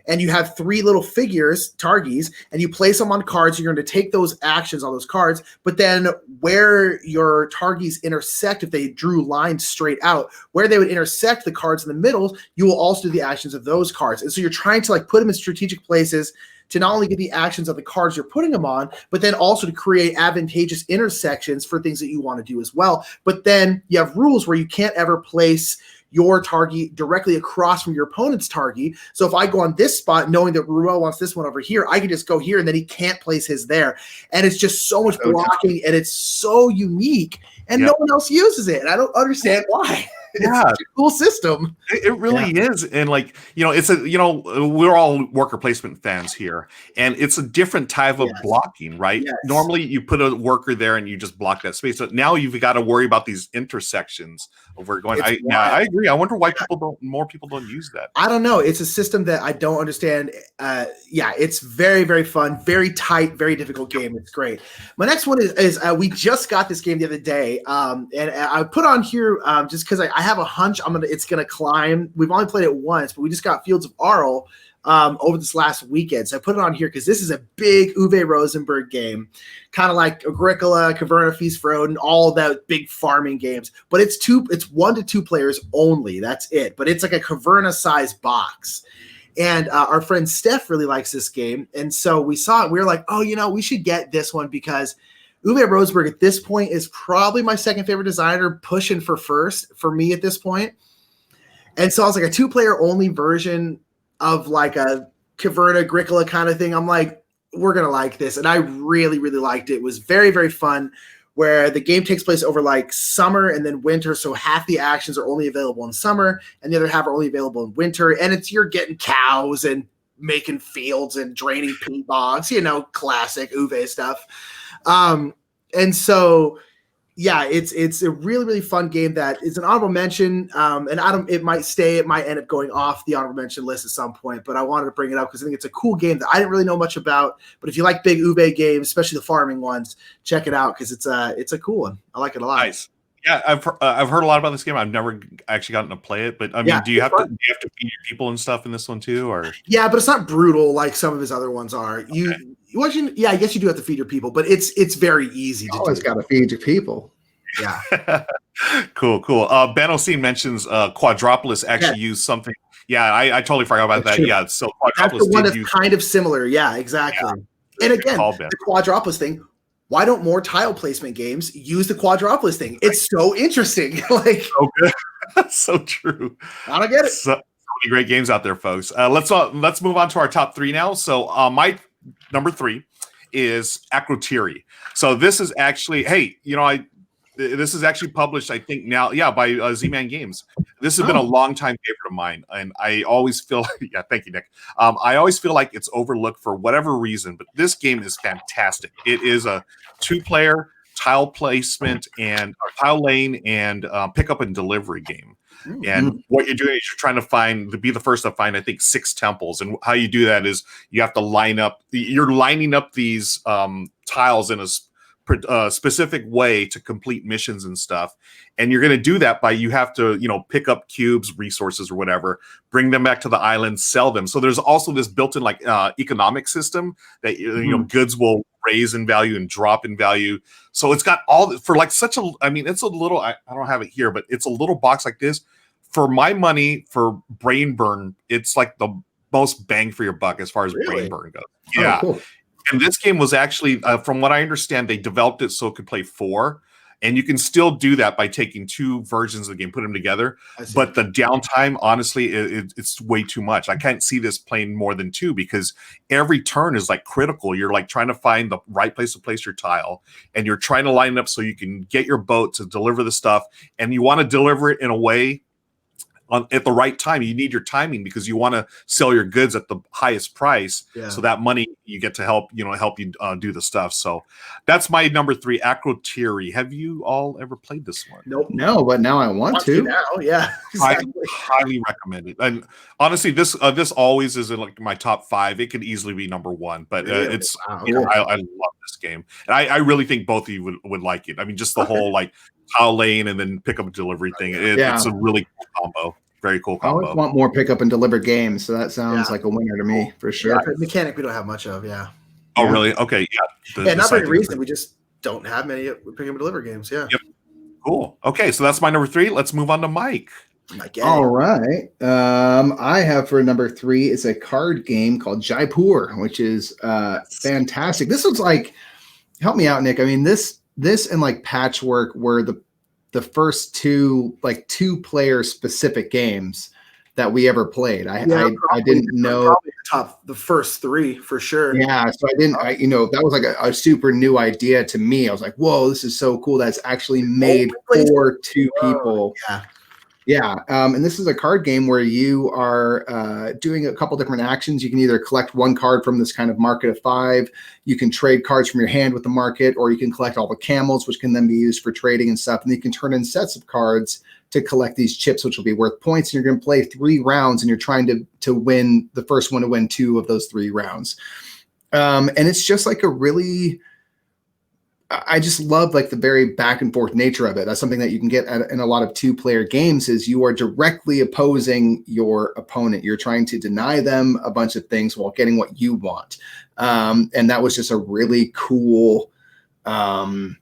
and you have 3 little figures, Targies, and you place them on cards. You're going to take those actions on those cards, but then where your Targies intersect, if they drew lines straight out, where they would intersect the cards in the middle, you will also do the actions of those cards. And so you're trying to like put them in strategic places to not only get the actions of the cards you're putting them on, but then also to create advantageous intersections for things that you want to do as well. But then you have rules where you can't ever place your target directly across from your opponent's target. So if I go on this spot, knowing that Ruel wants this one over here, I can just go here and then he can't place his there. And it's just so much blocking and it's so unique and no one else uses it. And I don't understand why. It's such a cool system. It really is. And like, it's we're all worker placement fans here, and it's a different type of blocking, right? Yes. Normally you put a worker there and you just block that space. But now you've got to worry about these intersections of where going. I agree. I wonder why more people don't use that. I don't know. It's a system that I don't understand. It's very, very fun, very tight, very difficult game. It's great. My next one is we just got this game the other day. And I put on here just because I have a hunch it's gonna climb. We've only played it once, but we just got Fields of Arle over this last weekend. So I put it on here because this is a big Uwe Rosenberg game, kind of like Agricola, Caverna, Feast for Odin, all of that big farming games. But it's 1 to 2 players only. That's it. But it's like a Caverna size box. And our friend Steph really likes this game. And so we saw it. We were like, oh, we should get this one because Uwe Rosenberg at this point is probably my second favorite designer, pushing for first for me at this point. And so I was like a 2-player only version of like a Caverna Agricola kind of thing. I'm like, we're going to like this. And I really, really liked it. It was very, very fun where the game takes place over like summer and then winter. So half the actions are only available in summer and the other half are only available in winter. And you're getting cows and making fields and draining peat bogs, classic Uwe stuff. And so, it's a really, really fun game that is an honorable mention. And it might end up going off the honorable mention list at some point, but I wanted to bring it up because I think it's a cool game that I didn't really know much about. But if you like big Uwe games, especially the farming ones, check it out because it's a cool one. I like it a lot. Nice. Yeah, I've heard a lot about this game. I've never actually gotten to play it, but I mean, do you have to feed your people and stuff in this one too, or? Yeah, but it's not brutal like some of his other ones are. Okay. I guess you do have to feed your people, but it's very easy to do. Always got to feed your people. Yeah. Cool. Ben Osteen mentions Quadropolis actually used something. Yeah, I totally forgot about that. True. Yeah, so Quadropolis that's the one that's kind of similar. Yeah, exactly. Yeah. And again, the Quadropolis thing. Why don't more tile placement games use the Quadropolis thing? It's so interesting. Like, so good. So true. I don't get it. So many great games out there, folks. Let's move on to our top 3 now. So my number 3 is Akrotiri. So this is actually, this is actually published, I think now, by Z-Man Games. This has been a long time favorite of mine, and I always feel, thank you, Nick. I always feel like it's overlooked for whatever reason, but this game is fantastic. It is a 2-player tile placement and tile lane and pickup and delivery game. Mm-hmm. And what you're doing is you're trying to be the first to find, I think, 6 temples. And how you do that is you have to you're lining up these tiles in a specific way to complete missions and stuff. And you're going to do that by, you have to, pick up cubes, resources or whatever, bring them back to the island, sell them. So there's also this built-in economic system that, goods will raise in value and drop in value. So it's got all for like such a, it's a little, I don't have it here, but it's a little box like this. For my money, for brain burn, it's like the most bang for your buck as far as brain burn goes. Yeah. Oh, cool. And this game was actually, from what I understand, they developed it so it could play 4. And you can still do that by taking 2 versions of the game, put them together. But the downtime, honestly, it's way too much. I can't see this playing more than 2 because every turn is like critical. You're like trying to find the right place to place your tile. And you're trying to line it up so you can get your boat to deliver the stuff. And you want to deliver it in a way at the right time. You need your timing because you want to sell your goods at the highest price. Yeah. So that money you get to help you do the stuff. So that's my number 3, Akrotiri. Have you all ever played this one? Nope. No, but now I want to. Now, yeah. Exactly. I highly recommend it. And honestly, this always is in like my top 5. It could easily be number 1, but it's I love this game. And I really think both of you would like it. I mean, just the whole like tile lane and then pick up delivery thing. It's a really cool combo. Very cool combo. I always want more pick up and deliver games, so that sounds like a winner to me for sure. Yeah, mechanic we don't have much of, Oh, really? Okay, yeah. Not for any reason. We just don't have many pick up and deliver games. Yeah. Yep. Cool. Okay, so that's my number 3. Let's move on to Mike. All right. I have for number 3 is a card game called Jaipur, which is fantastic. This was like, help me out, Nick. I mean, this and like Patchwork were the the first two player specific games that we ever played. I didn't know probably the first three for sure. Yeah, so that was like a super new idea to me. I was like, whoa, this is so cool. That's actually made for two people. Yeah. Yeah, and this is a card game where you are doing a couple different actions. You can either collect one card from this kind of market of 5. You can trade cards from your hand with the market, or you can collect all the camels, which can then be used for trading and stuff. And you can turn in sets of cards to collect these chips, which will be worth points. And you're going to play 3 rounds, and you're trying to win the first one to win 2 of those 3 rounds. And it's just like I just love like the very back and forth nature of it. That's something that you can get in a lot of 2-player games is you are directly opposing your opponent. You're trying to deny them a bunch of things while getting what you want. And that was just a really cool, I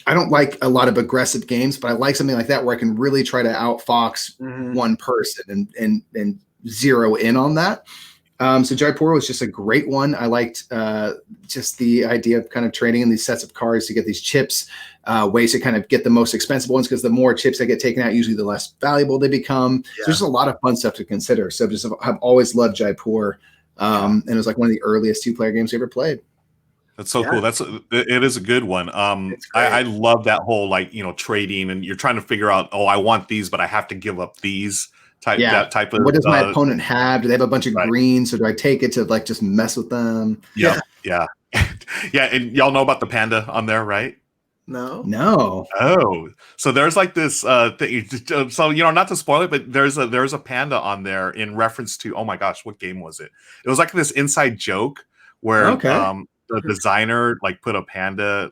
don't like a lot of aggressive games, but I like something like that where I can really try to outfox one person and zero in on that. So Jaipur was just a great one. I liked just the idea of kind of trading in these sets of cards to get these chips, ways to kind of get the most expensive ones, because the more chips that get taken out, usually the less valuable they become. Yeah. So there's a lot of fun stuff to consider. So I've always loved Jaipur, and it was like one of the earliest 2-player games I ever played. That's so cool. It is a good one. I love that whole trading, and you're trying to figure out, I want these, but I have to give up these. That type of. What does my opponent have? Do they have a bunch of greens, or do I take it to just mess with them? Yeah. And y'all know about the panda on there, right? No. Oh, so there's like this thing. So not to spoil it, but there's a panda on there in reference to. Oh my gosh, what game was it? It was like this inside joke where the designer put a panda .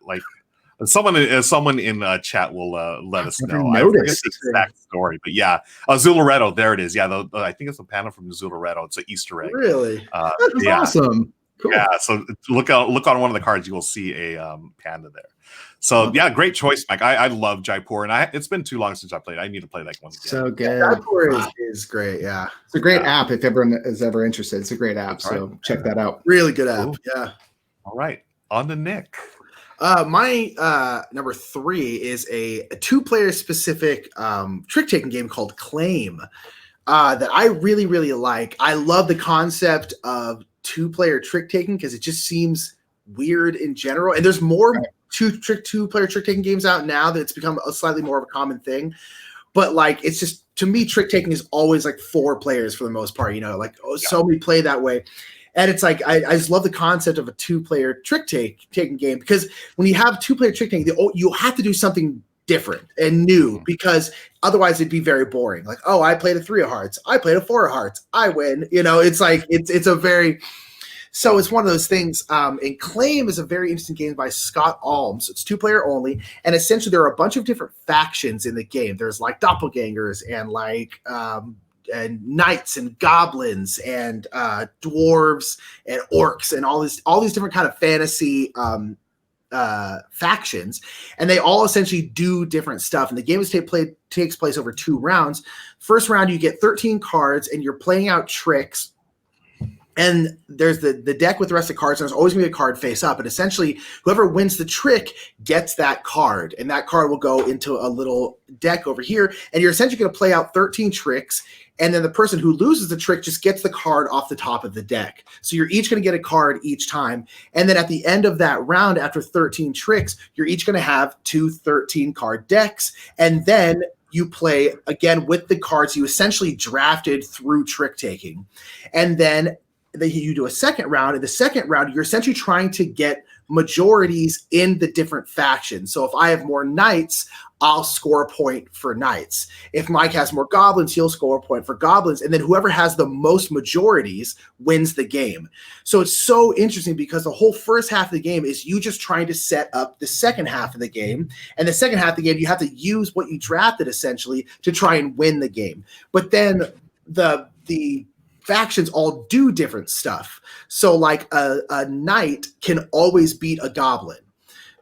Someone in chat will let us know. I forget the exact story, but yeah, Zularedo. There it is. Yeah, I think it's a panda from Zularedo. It's an Easter egg. Really? That's awesome. Cool. Yeah. So look on one of the cards. You will see a panda there. So yeah, great choice, Mike. I love Jaipur, and it's been too long since I played. I need to play that one again. So good. Jaipur is great. Yeah, it's a great app. If everyone is ever interested, it's a great app. So check that out. Really good app. Cool. Yeah. All right, on to Nick. My number 3 is a 2-player specific trick-taking game called Claim that I really, really like. I love the concept of 2-player trick-taking because it just seems weird in general. And there's more 2-player trick-taking games out now that it's become a slightly more of a common thing. But it's just, to me, trick-taking is always 4 players for the most part. So many play that way. And it's I just love the concept of a 2-player trick-taking game, because when you have 2-player trick-taking, you have to do something different and new, because otherwise it'd be very boring. I played a 3 of hearts. I played a 4 of hearts. I win. It's a very... So it's one of those things. And Claim is a very interesting game by Scott Alms. It's 2-player only. And essentially there are a bunch of different factions in the game. There's doppelgangers and knights and goblins and dwarves and orcs and all these different kind of fantasy factions, and they all essentially do different stuff. And the game takes place over 2 rounds. First round, you get 13 cards, and you're playing out tricks. And there's the deck with the rest of the cards, and there's always going to be a card face up. And essentially, whoever wins the trick gets that card. And that card will go into a little deck over here. And you're essentially going to play out 13 tricks. And then the person who loses the trick just gets the card off the top of the deck. So you're each going to get a card each time. And then at the end of that round, after 13 tricks, you're each going to have 2 13-card decks. And then you play again with the cards you essentially drafted through trick taking. And then you do a second round. In the second round, you're essentially trying to get majorities in the different factions. So if I have more knights, I'll score a point for knights. If Mike has more goblins, he'll score a point for goblins. And then whoever has the most majorities wins the game. So it's so interesting because the whole first half of the game is you just trying to set up the second half of the game. And the second half of the game, you have to use what you drafted essentially to try and win the game. But then the factions all do different stuff. So a knight can always beat a goblin.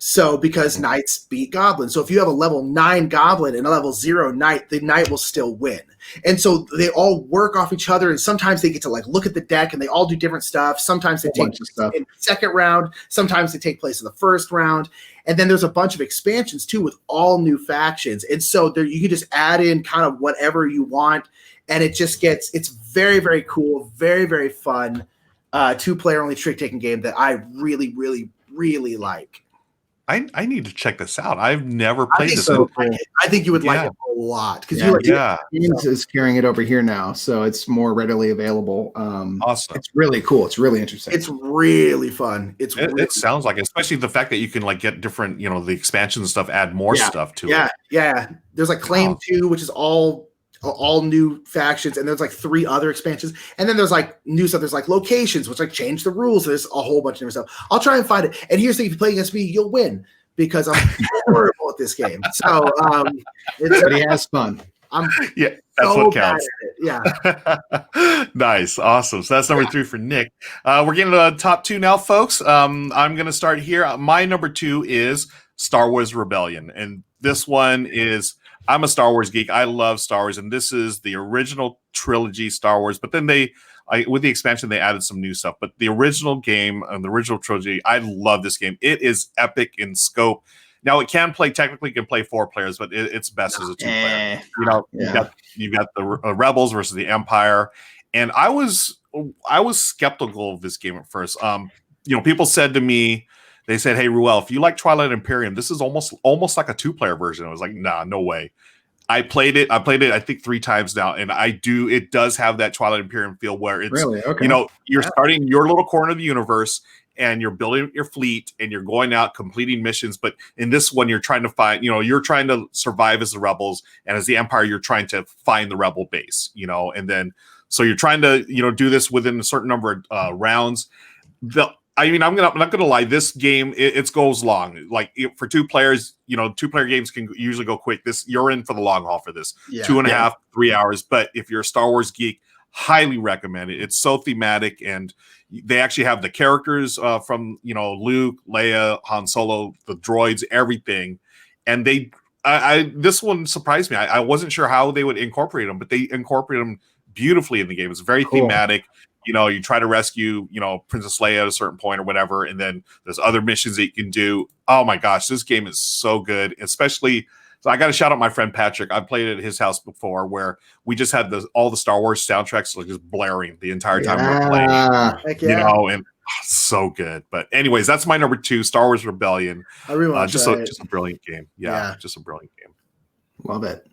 So because knights beat goblins. So if you have a level 9 goblin and a level 0 knight, the knight will still win. And so they all work off each other, and sometimes they get to like look at the deck and they all do different stuff. Sometimes they take place in the second round, sometimes they take place in the first round. And then there's a bunch of expansions too with all new factions. And so there you can just add in kind of whatever you want, and it just it's very, very cool, very, very fun. 2-player only trick-taking game that I really, really, really like. I need to check this out. I've never played this. I think you would like it a lot because Games is carrying it over here now, so it's more readily available. Awesome. It's really cool. It's really interesting. It's really fun. It sounds like it, especially the fact that you can like get different, the expansions and stuff, add more stuff to it. Yeah. There's like Claim 2, which is all new factions, and there's like 3 other expansions, and then there's like new stuff. There's like locations, which like change the rules. There's a whole bunch of different stuff. I'll try and find it. And here's the thing: if you play against me, you'll win because I'm horrible at this game. So but he has fun. That's what counts. Yeah. Nice, awesome. So that's number 3 for Nick. We're getting to the top 2 now, folks. I'm going to start here. My number 2 is Star Wars Rebellion, and this one is. I'm a Star Wars geek. I love Star Wars, and this is the original trilogy Star Wars. But then with the expansion, they added some new stuff. But the original game and the original trilogy, I love this game. It is epic in scope. Now it technically can play 4 players, but it's best as a 2-player. You've got the Rebels versus the Empire, and I was skeptical of this game at first. People said to me. They said, "Hey, Ruel, if you like Twilight Imperium, this is almost like a 2-player version." I was like, "Nah, no way." I played it. I think 3 times now, and it does have that Twilight Imperium feel where it's really okay. You're starting your little corner of the universe, and you're building your fleet, and you're going out completing missions. But in this one, you're trying to find, you're trying to survive as the rebels, and as the Empire, you're trying to find the rebel base, and then so you're trying to do this within a certain number of rounds. I'm not gonna lie. This game it goes long. Like for 2 players, 2-player games can usually go quick. You're in for the long haul for this. 2.5, 3 hours. But if you're a Star Wars geek, highly recommend it. It's so thematic, and they actually have the characters from Luke, Leia, Han Solo, the droids, everything. And this one surprised me. I wasn't sure how they would incorporate them, but they incorporate them beautifully in the game. It's very thematic. You try to rescue, Princess Leia at a certain point or whatever, and then there's other missions that you can do. Oh my gosh, this game is so good. Especially, so I got to shout out my friend Patrick. I played it at his house before, where we just had all the Star Wars soundtracks like just blaring the entire time we were playing. And so good. But anyways, that's my number 2, Star Wars Rebellion. I really want just a brilliant game. Yeah, just a brilliant game. Love it.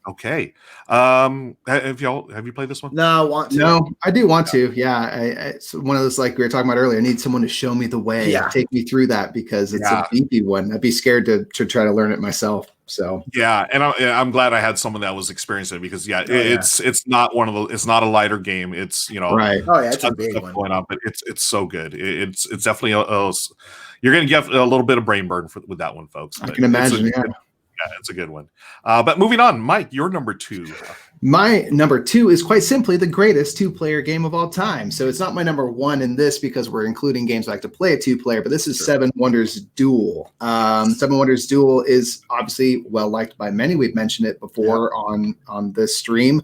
Okay. Have you played this one? No, I want to. No, I do want to. Yeah. It's one of those, like we were talking about earlier. I need someone to show me the way, take me through that, because it's a beefy one. I'd be scared to try to learn it myself. So and I'm glad I had someone that was experienced it, because it's not it's not a lighter game. It's right. Oh yeah, it's a big one going on, but it's so good. It's definitely you're gonna get a little bit of brain burn with that one, folks. I can imagine. It's a good one. But moving on, Mike, your number 2. My number 2 is quite simply the greatest 2-player game of all time. So it's not my number 1 in this, because we're including games I like to play a 2-player, but this is Seven Wonders Duel. Seven Wonders Duel is obviously well liked by many. We've mentioned it before on this stream.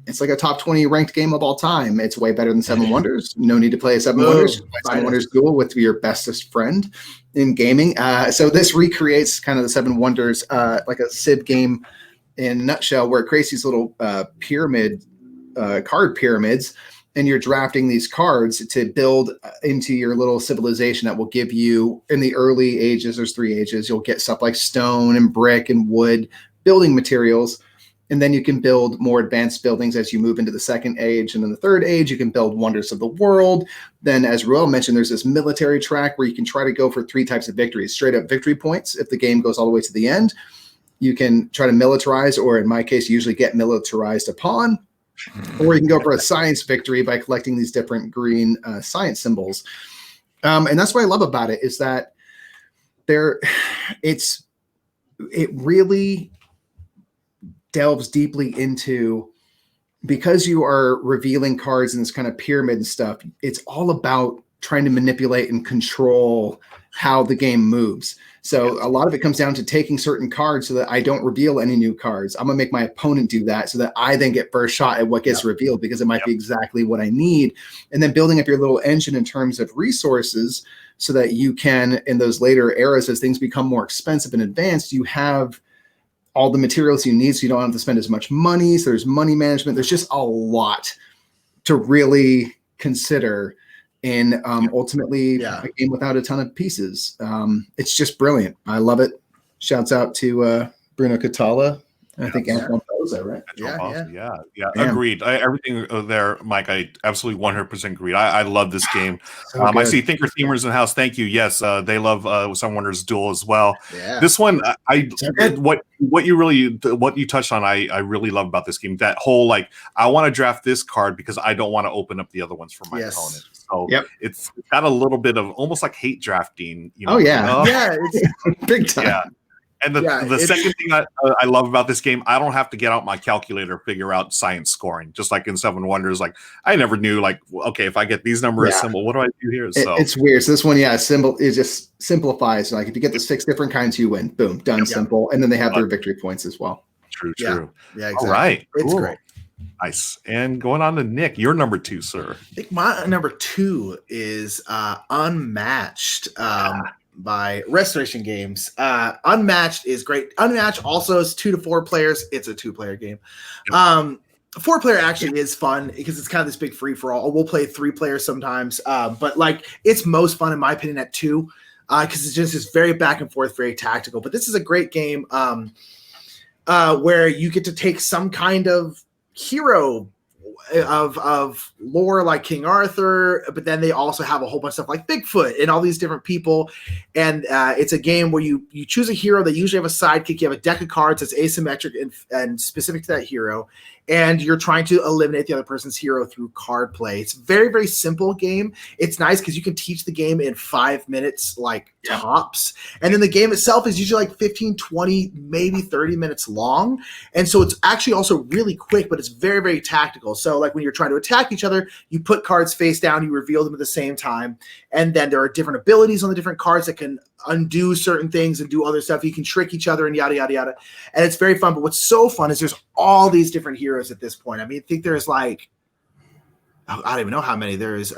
It's like a top 20 ranked game of all time. It's way better than Seven Wonders. No need to play Seven Wonders. Play Seven Wonders Duel with your bestest friend in gaming. So this recreates kind of the Seven Wonders, like a Civ game in a nutshell, where it creates these little card pyramids, and you're drafting these cards to build into your little civilization that will give you, in the early ages, there's 3 ages, you'll get stuff like stone and brick and wood building materials. And then you can build more advanced buildings as you move into the 2nd age. And in the 3rd age, you can build wonders of the world. Then, as Ruel mentioned, there's this military track where you can try to go for 3 types of victories. Straight up victory points, if the game goes all the way to the end. You can try to militarize, or in my case, usually get militarized upon. Or you can go for a science victory by collecting these different green science symbols. And that's what I love about it, is that it really delves deeply into, because you are revealing cards in this kind of pyramid and stuff, it's all about trying to manipulate and control how the game moves. So a lot of it comes down to taking certain cards so that I don't reveal any new cards. I'm gonna make my opponent do that so that I then get first shot at what gets revealed, because it might be exactly what I need. And then building up your little engine in terms of resources so that you can, in those later eras, as things become more expensive and advanced, you have all the materials you need so you don't have to spend as much money. So there's money management. There's just a lot to really consider in ultimately a game without a ton of pieces. It's just brilliant. I love it. Shouts out to Bruno Catala. I think Antoine Boza, right? Yeah. Agreed. Everything there, Mike, I absolutely 100% agree. I love this game. I see Thinker Themers in the house. Thank you. Yes, they love Sun Wonders Duel as well. Yeah. This one, what you touched on, I really love about this game. That whole I want to draft this card because I don't want to open up the other ones for my opponent. So it's got a little bit of almost like hate drafting. It's big time. Yeah. And the second thing I love about this game, I don't have to get out my calculator to figure out science scoring. Just like in Seven Wonders, I never knew okay, if I get these numbers symbol, what do I do here? So it's weird. So this one, symbol, it just simplifies. Like if you get the 6 different kinds, you win. Boom, done, simple. And then they have their victory points as well. True. Yeah, exactly. All right, it's great. Nice. And going on to Nick, your number 2, sir. I think my number 2 is Unmatched. By Restoration Games. Unmatched is great. Unmatched also is 2 to 4 players. It's a 2-player game. 4-player actually is fun because it's kind of this big free for all. We'll play 3 players sometimes, but it's most fun in my opinion at 2 because it's just this very back and forth, very tactical. But this is a great game where you get to take some kind of hero of lore like King Arthur, but then they also have a whole bunch of stuff like Bigfoot and all these different people. And it's a game where you choose a hero. They usually have a sidekick. You have a deck of cards that's asymmetric and specific to that hero. And you're trying to eliminate the other person's hero through card play. It's a very, very simple game. It's nice because you can teach the game in 5 minutes, tops. And then the game itself is usually 15, 20, maybe 30 minutes long. And so it's actually also really quick, but it's very, very tactical. So when you're trying to attack each other, you put cards face down, you reveal them at the same time. And then there are different abilities on the different cards that can undo certain things and do other stuff. You can trick each other and yada, yada, yada. And it's very fun. But what's so fun is there's all these different heroes at this point. I mean, I think there's I don't even know how many. There's 20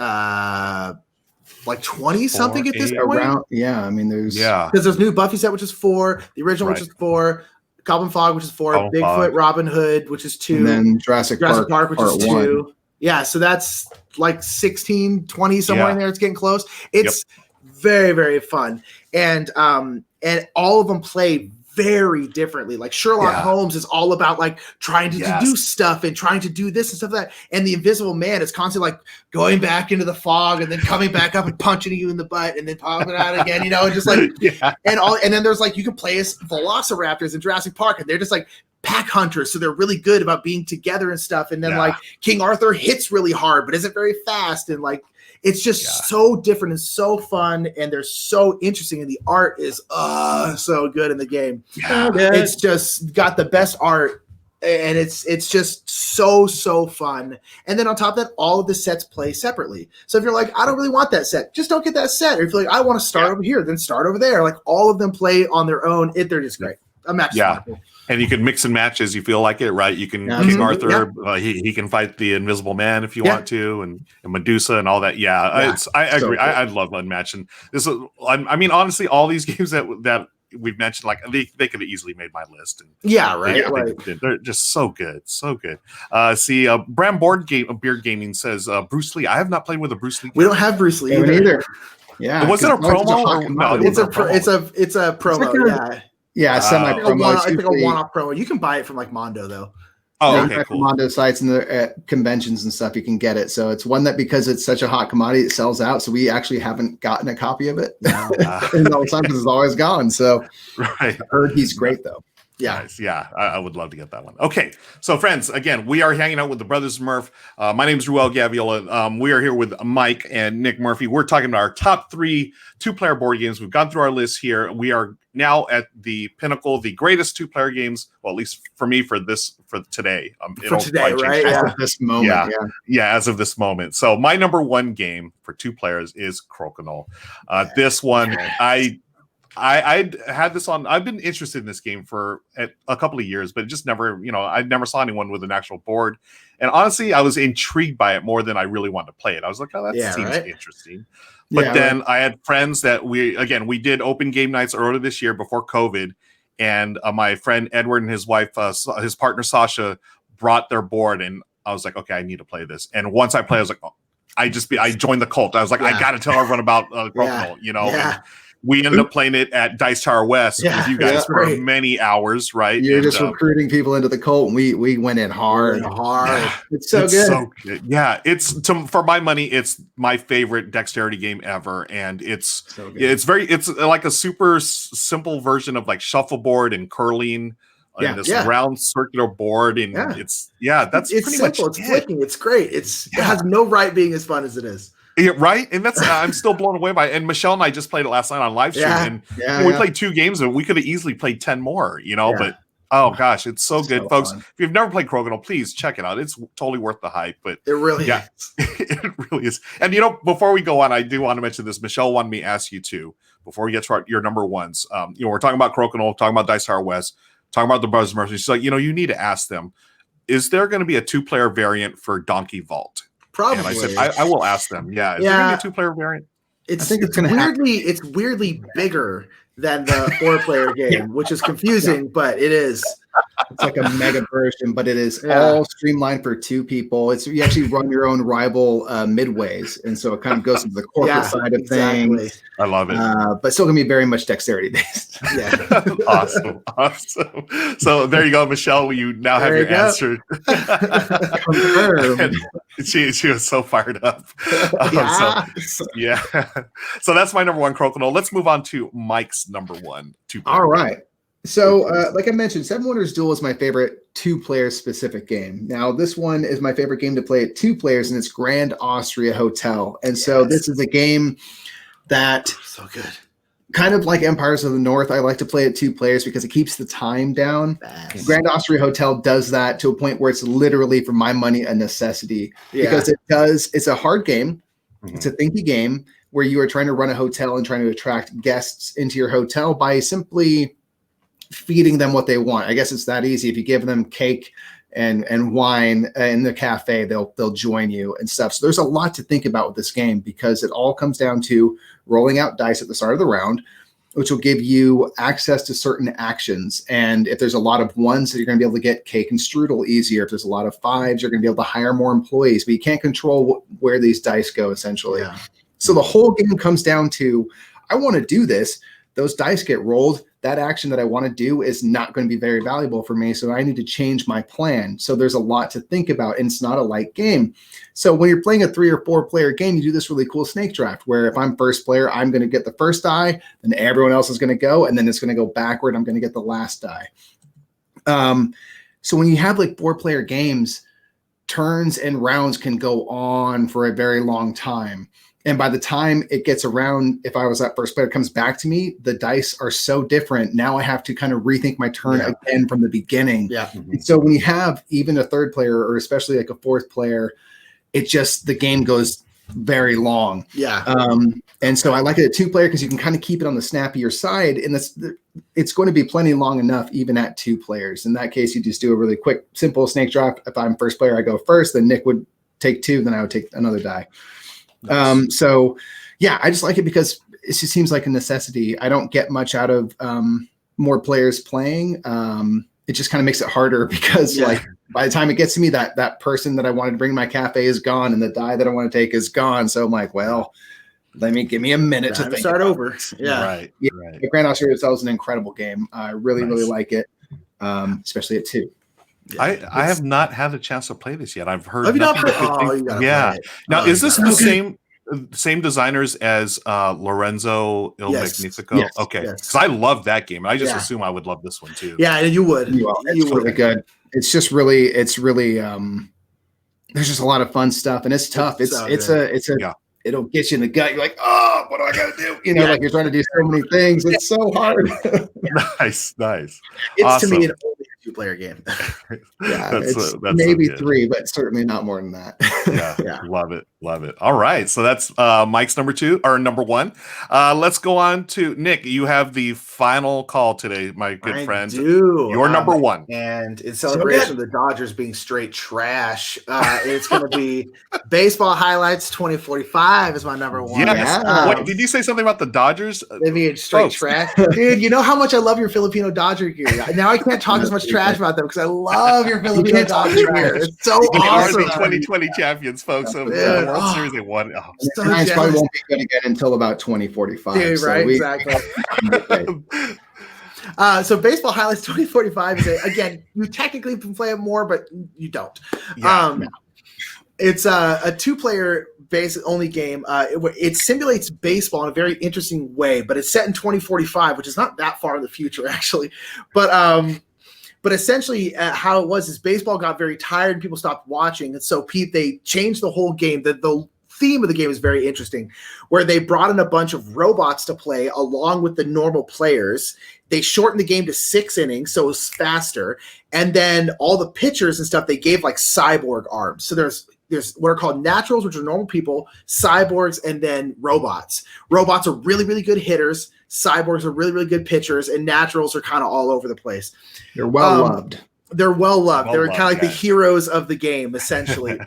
something at this point. I mean, there's because there's new Buffy set, which is 4, the original, which is 4, Goblin Fog, which is 4, Bigfoot, Robin Hood, which is 2, and then Jurassic Park, which is 2. 1. Yeah, so that's 16, 20 somewhere in there. It's getting close. It's very, very fun. And all of them play very differently. Sherlock Holmes is all about trying to do stuff and trying to do this and stuff like that. And the Invisible Man is constantly going back into the fog and then coming back up and punching you in the butt and then popping out again, and just and then there's you can play as Velociraptors in Jurassic Park, and they're just pack hunters, so they're really good about being together and stuff. And then King Arthur hits really hard but isn't very fast, and it's just so different and so fun, and they're so interesting, and the art is so good in the game. It's just got the best art, and it's just so fun. And then on top of that, all of the sets play separately. So if you're I don't really want that set, just don't get that set. Or if you're I want to start over here, then start over there. All of them play on their own. They're just great. A match. And you can mix and match as you feel like it, right? You can King Arthur, he can fight the Invisible Man if you want to, and Medusa and all that. I agree. I love Unmatched. And this is, I mean, honestly, all these games that we've mentioned, they could have easily made my list. And they're just so good, so good. Bram Beard Gaming says Bruce Lee. I have not played with a Bruce Lee. We don't have Bruce Lee either. Yeah, was it a promo? No, it's a promo. Yeah, semi-promo. I think a one-off promo. You can buy it from Mondo though. Oh, okay, cool. Mondo sites and the conventions and stuff, you can get it. So it's one that, because it's such a hot commodity, it sells out. So we actually haven't gotten a copy of it in all the time because it's always gone. So I heard he's great though. Yeah. Nice. Yeah, I would love to get that one. Okay, so friends, again, we are hanging out with the Brothers Murph. My name is Ruel Gaviola. We are here with Mike and Nick Murphy. We're talking about our top 3 two-player board games. We've gone through our list here. We are now at the pinnacle, the greatest two-player games. Well, at least for me, for today. For today, right? As Yeah. of this moment, Yeah, as of this moment. So my number 1 game for 2 players is Crokinole. This one, I had this on. I've been interested in this game for a couple of years, but it just never, I never saw anyone with an actual board. And honestly, I was intrigued by it more than I really wanted to play it. I was like, oh, that seems interesting. But then I had friends that we did open game nights earlier this year before COVID. And my friend Edward and his wife, his partner Sasha, brought their board. And I was like, okay, I need to play this. And once I played, I was like, I joined the cult. I was like, I got to tell everyone about Crokinole, And we ended up playing it at Dice Tower West with you guys for many hours, right? You're just recruiting people into the cult, and we went in hard. It's so good. So good. Yeah, for my money, it's my favorite dexterity game ever, and it's like a super simple version of like shuffleboard and curling. And this round circular board, and it's pretty simple. much it's flicking. It's great. It has no right being as fun as it is. Yeah, right, and that's I'm still blown away by it. And Michelle and I just played it last night on live stream, and we played 2 games, and we could have easily played 10 more, But oh gosh, it's so good, folks! Fun. If you've never played Crokinole, please check it out. It's totally worth the hype. But it really is. It really is. And before we go on, I do want to mention this. Michelle wanted me to ask you too before we get to your number ones. We're talking about Crokinole, talking about Dice Tower West, talking about the Brothers Murph. She's like, you need to ask them: is there going to be a 2-player variant for Donkey Vault? Probably. And I said, I will ask them. Yeah. Is there going to be a 2-player variant? I think it's weirdly bigger than the 4-player game, which is confusing, but it is. It's like a mega version, but it is all streamlined for 2 people. You actually run your own rival midways, and so it kind of goes into the corporate side of things. I love it, but still gonna be very much dexterity based. Awesome. So there you go, Michelle. You now have your answer. She was so fired up. So that's my number 1 Crokinole. Let's move on to Mike's number 1. All right. So, like I mentioned, Seven Wonders Duel is my favorite 2-player specific game. Now, this one is my favorite game to play at 2 players, and it's Grand Austria Hotel. And so this is a game that so good. Kind of like Empires of the North, I like to play at 2 players because it keeps the time down. Grand Austria Hotel does that to a point where it's literally, for my money, a necessity because it's a hard game. Mm-hmm. It's a thinky game where you are trying to run a hotel and trying to attract guests into your hotel by simply feeding them what they want. I guess it's that easy. If you give them cake and wine in the cafe, they'll join you and stuff. So there's a lot to think about with this game because it all comes down to rolling out dice at the start of the round, which will give you access to certain actions. And if there's a lot of 1s, you're going to be able to get cake and strudel easier. If there's a lot of 5s, you're going to be able to hire more employees, but you can't control where these dice go essentially. Yeah. So the whole game comes down to, I want to do this. Those dice get rolled. That action that I want to do is not going to be very valuable for me. So I need to change my plan. So there's a lot to think about, and it's not a light game. So when you're playing a 3 or 4 player game, you do this really cool snake draft where if I'm first player, I'm going to get the first die, then everyone else is going to go, and then it's going to go backward. I'm going to get the last die. So when you have like 4 player games, turns and rounds can go on for a very long time. And by the time it gets around, if I was that first player, comes back to me, the dice are so different. Now I have to kind of rethink my turn again from the beginning. Yeah. Mm-hmm. So when you have even a 3rd player, or especially like a 4th player, the game goes very long. Yeah. And so I like it at 2 player because you can kind of keep it on the snappier side. And it's going to be plenty long enough even at 2 players. In that case, you just do a really quick, simple snake draft. If I'm first player, I go first, then Nick would take 2, then I would take another die. Nice. I just like it because it just seems like a necessity. I don't get much out of more players playing. It just kind of makes it harder because like by the time it gets to me, that person that I wanted to bring to my cafe is gone and the die that I want to take is gone. So I'm like, well, give me a minute to think start over. Yeah. Right. Grand Austria Hotel is an incredible game. I really like it. Especially at 2. I have not had a chance to play this yet. I've heard. Have you not played? Now, is this the same? same designers as Lorenzo Il Yes. Magnifico? Yes. Okay, Yes. because I love that game. I just Yeah. assume I would love this one too. Yeah, and you would. It's really good. It's just really, there's just a lot of fun stuff, and it's tough. It's Yeah. it'll get you in the gut. You're like, oh, what do I got to do? You know, like you're trying to do so many things. It's so hard. Nice. It's Awesome. to me an only 2-player game. Yeah, That's maybe so good. 3, but certainly not more than that. Yeah. Love it. All right, so that's Mike's number 2 or number 1. Let's go on to Nick. You have the final call today, my good friend. Do. Your number 1, and in celebration of the Dodgers being straight trash, it's going to be Baseball Highlights 2045 is my number 1. Yes. Yeah. Wait, did you say something about the Dodgers? They being straight trash, dude. You know how much I love your Filipino Dodger gear. Now I can't talk as much trash about them because I love your Filipino Dodger gear. It's so They are awesome. the 2020 champions, folks. Of the Dude, World Series they won. Oh. The So Giants probably jealous. won't be good again until about 2045. Dude, so right? we- Exactly. So Baseball Highlights 2045 is again, you technically can play it more, but you don't. Yeah. It's a 2-player base only game. It simulates baseball in a very interesting way, but it's set in 2045, which is not that far in the future, actually. But essentially, how it was is baseball got very tired and people stopped watching, and so they changed the whole game. The theme of the game is very interesting, where they brought in a bunch of robots to play along with the normal players. They shortened the game to 6 innings, so it was faster. And then all the pitchers and stuff, they gave like cyborg arms. So there's what are called naturals, which are normal people, cyborgs, and then robots. Robots are really, really good hitters. Cyborgs are really, really good pitchers, and naturals are kind of all over the place. They're well loved. They're well loved. They're kind of like the yes. heroes of the game, essentially.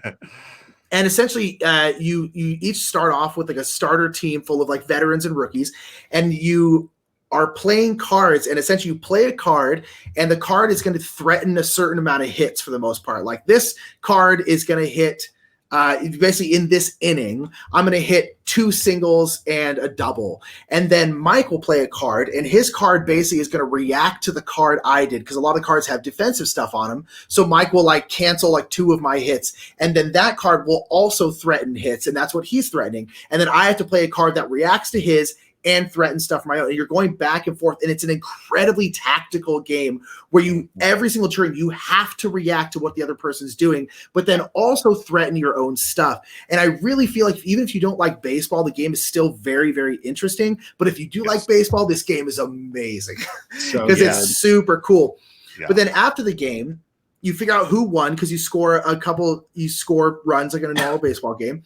And essentially, you each start off with like a starter team full of like veterans and rookies, and you are playing cards. And essentially, you play a card, and the card is going to threaten a certain amount of hits for the most part. Like this card is going to hit. Basically, in this inning, I'm going to hit 2 singles and a double. And then Mike will play a card, and his card basically is going to react to the card I did, because a lot of cards have defensive stuff on them. So Mike will like cancel like 2 of my hits, and then that card will also threaten hits, and that's what he's threatening. And then I have to play a card that reacts to his and threaten stuff for my own. And you're going back and forth, and it's an incredibly tactical game where every single turn you have to react to what the other person's doing, but then also threaten your own stuff. And I really feel like even if you don't like baseball, the game is still very, very interesting. But if you do like baseball, this game is amazing because it's super cool. Yeah. But then after the game, you figure out who won because you score runs like in a normal baseball game.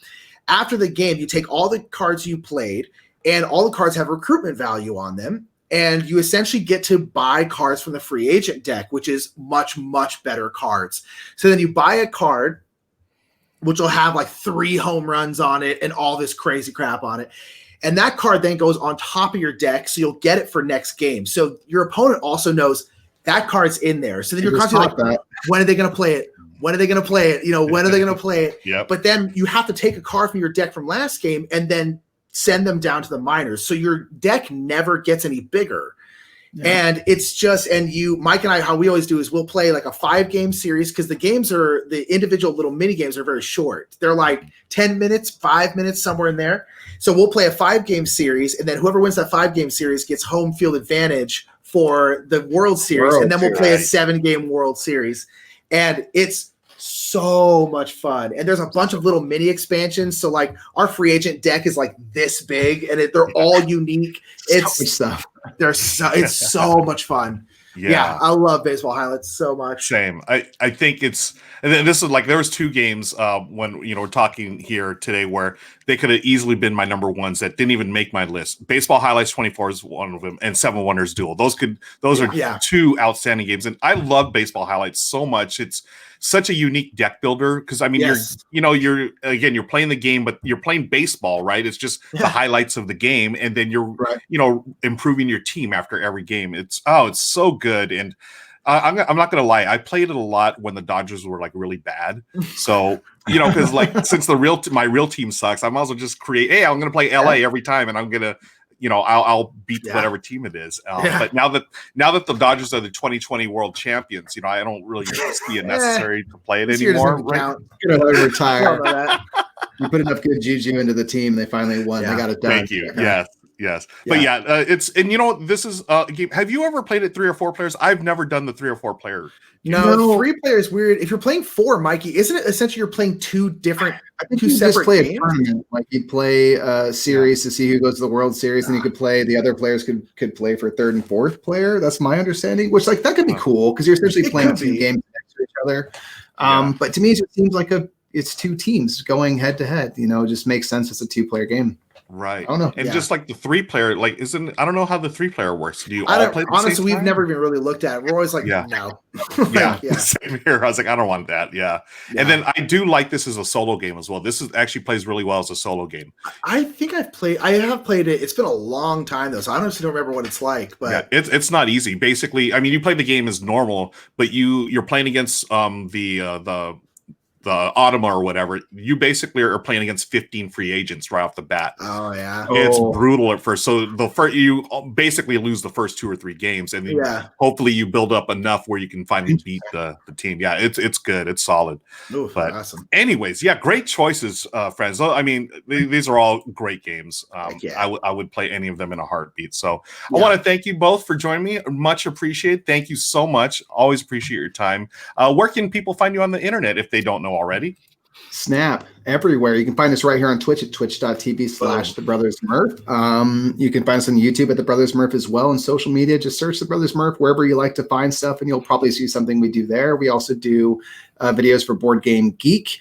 After the game, you take all the cards you played, and all the cards have recruitment value on them. And you essentially get to buy cards from the free agent deck, which is much, much better cards. So then you buy a card, which will have like 3 home runs on it and all this crazy crap on it. And that card then goes on top of your deck, so you'll get it for next game. So your opponent also knows that card's in there. So then you're constantly like, when are they going to play it? When are they going to play it? You know, when are they going to play it? Yep. But then you have to take a card from your deck from last game and then send them down to the minors. So your deck never gets any bigger. Yeah. And it's just, and Mike and I, how we always do is we'll play like a 5-game series, because the individual little mini games are very short. They're like 10 minutes, 5 minutes, somewhere in there. So we'll play a 5-game series, and then whoever wins that 5-game series gets home field advantage for the World Series. And then we'll play a 7-game World Series. And it's so much fun, and there's a bunch of little mini expansions. So like our free agent deck is like this big, and they're all unique. It's stuff. It's so much fun. Yeah, I love Baseball Highlights so much. Same. I think it's, and then this is like, there was 2 games when we're talking here today where they could have easily been my number 1s that didn't even make my list. Baseball Highlights 24 is one of them, and 7 Wonders Duel. Those are 2 outstanding games, and I love Baseball Highlights so much. It's such a unique deck builder, because I mean, you're playing the game, but you're playing baseball, right? It's just the highlights of the game, and then you're improving your team after every game. It's so good. And I'm not gonna lie, I played it a lot when the Dodgers were like really bad. So because like since my real team sucks, I might as well just create. Hey, I'm gonna play LA every time, and I'm gonna. I'll beat whatever team it is. But now that the Dodgers are the 2020 World Champions, I don't really see it necessary to play it anymore. Right? Retire. You put enough good juju into the team, they finally won. Yeah. They got it done. Thank you. Okay. Yes. But it's, and you know, this is a game. Have you ever played it 3 or 4 players? I've never done the 3 or 4 player. No, 3 players weird. If you're playing 4, Mikey, isn't it essentially you're playing 2 different, I think 2 you just separate play games? a tournament. Like you'd play a series to see who goes to the World Series, and you could play the other players could play for 3rd and 4th player. That's my understanding. Which like that could be cool because you're essentially playing 2 games next to each other. But to me, it just seems like it's 2 teams going head to head. You know, it just makes sense. It's a 2-player game. Right. I don't know. And just like the 3-player, like I don't know how the 3-player works. Do you I all don't, play the honestly, same we've time? never even really looked at it. We're always like, Yeah. no. Yeah. Yeah. Same here. I was like, I don't want that. Yeah. And then I do like this as a solo game as well. This is actually plays really well as a solo game. I think I have played it. It's been a long time though, so I honestly don't remember what it's like. But it's not easy. Basically, I mean, you play the game as normal, but you're playing against the Automa or whatever. You basically are playing against 15 free agents right off the bat. Oh yeah, it's brutal at first. So you basically lose the first 2 or 3 games, and then hopefully you build up enough where you can finally beat the team. Yeah, it's good. It's solid. Ooh, but awesome. Anyways, great choices, friends. I mean, these are all great games. I would play any of them in a heartbeat. So I want to thank you both for joining me. Much appreciated. Thank you so much. Always appreciate your time. Where can people find you on the internet if they don't know already? Snap everywhere. You can find us right here on Twitch at twitch.tv/The Brothers Murph. You can find us on YouTube at The Brothers Murph as well. And social media, just search The Brothers Murph wherever you like to find stuff, and you'll probably see something we do there. We also do videos for Board Game Geek.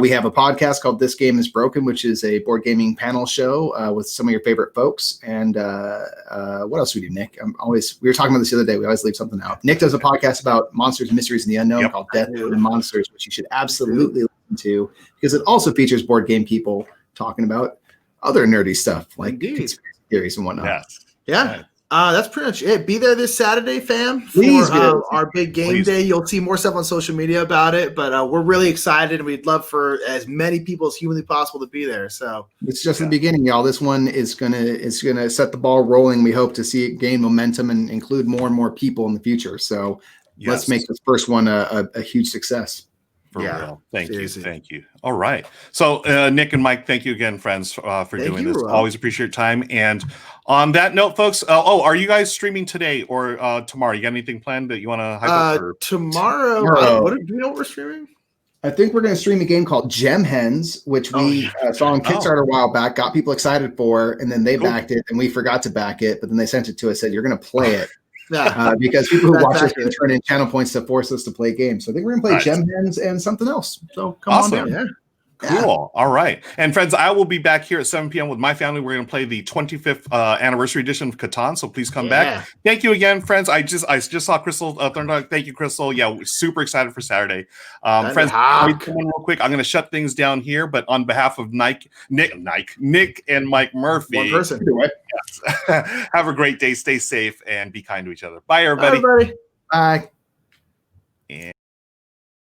We have a podcast called This Game is Broken, which is a board gaming panel show with some of your favorite folks. And what else do we do, Nick? We were talking about this the other day. We always leave something out. Nick does a podcast about monsters, mysteries, and the unknown called Death and Monsters, which you should absolutely listen to because it also features board game people talking about other nerdy stuff like conspiracy theories and whatnot. Yeah. That's pretty much it. Be there this Saturday, fam, Please for our big game day. You'll see more stuff on social media about it, but we're really excited, and we'd love for as many people as humanly possible to be there. So it's just the beginning, y'all. This one is gonna set the ball rolling. We hope to see it gain momentum and include more and more people in the future. So let's make this first one a huge success. For real. Thank you. All right. So Nick and Mike, thank you again, friends, for doing this. Always appreciate your time. And on that note, folks, are you guys streaming today or tomorrow? You got anything planned that you want to hype up? Tomorrow. Do you know what we're streaming? I think we're going to stream a game called Gem Hens, which we saw on Kickstarter a while back, got people excited for, and then they backed it, and we forgot to back it, but then they sent it to us, said, you're going to play it. Because people who watch us can turn in channel points to force us to play games. So I think we're going to play Gem Hens and something else. So come on down. Yeah. Cool. All right. And friends, I will be back here at 7 p.m. with my family. We're going to play the 25th anniversary edition of Catan. So please come back. Thank you again, friends. I just saw Crystal Thorndog. Thank you, Crystal. Yeah, we're super excited for Saturday. Friends, real quick, I'm going to shut things down here. But on behalf of Nick and Mike Murphy, one person. Have a great day. Stay safe and be kind to each other. Bye, everybody. Bye.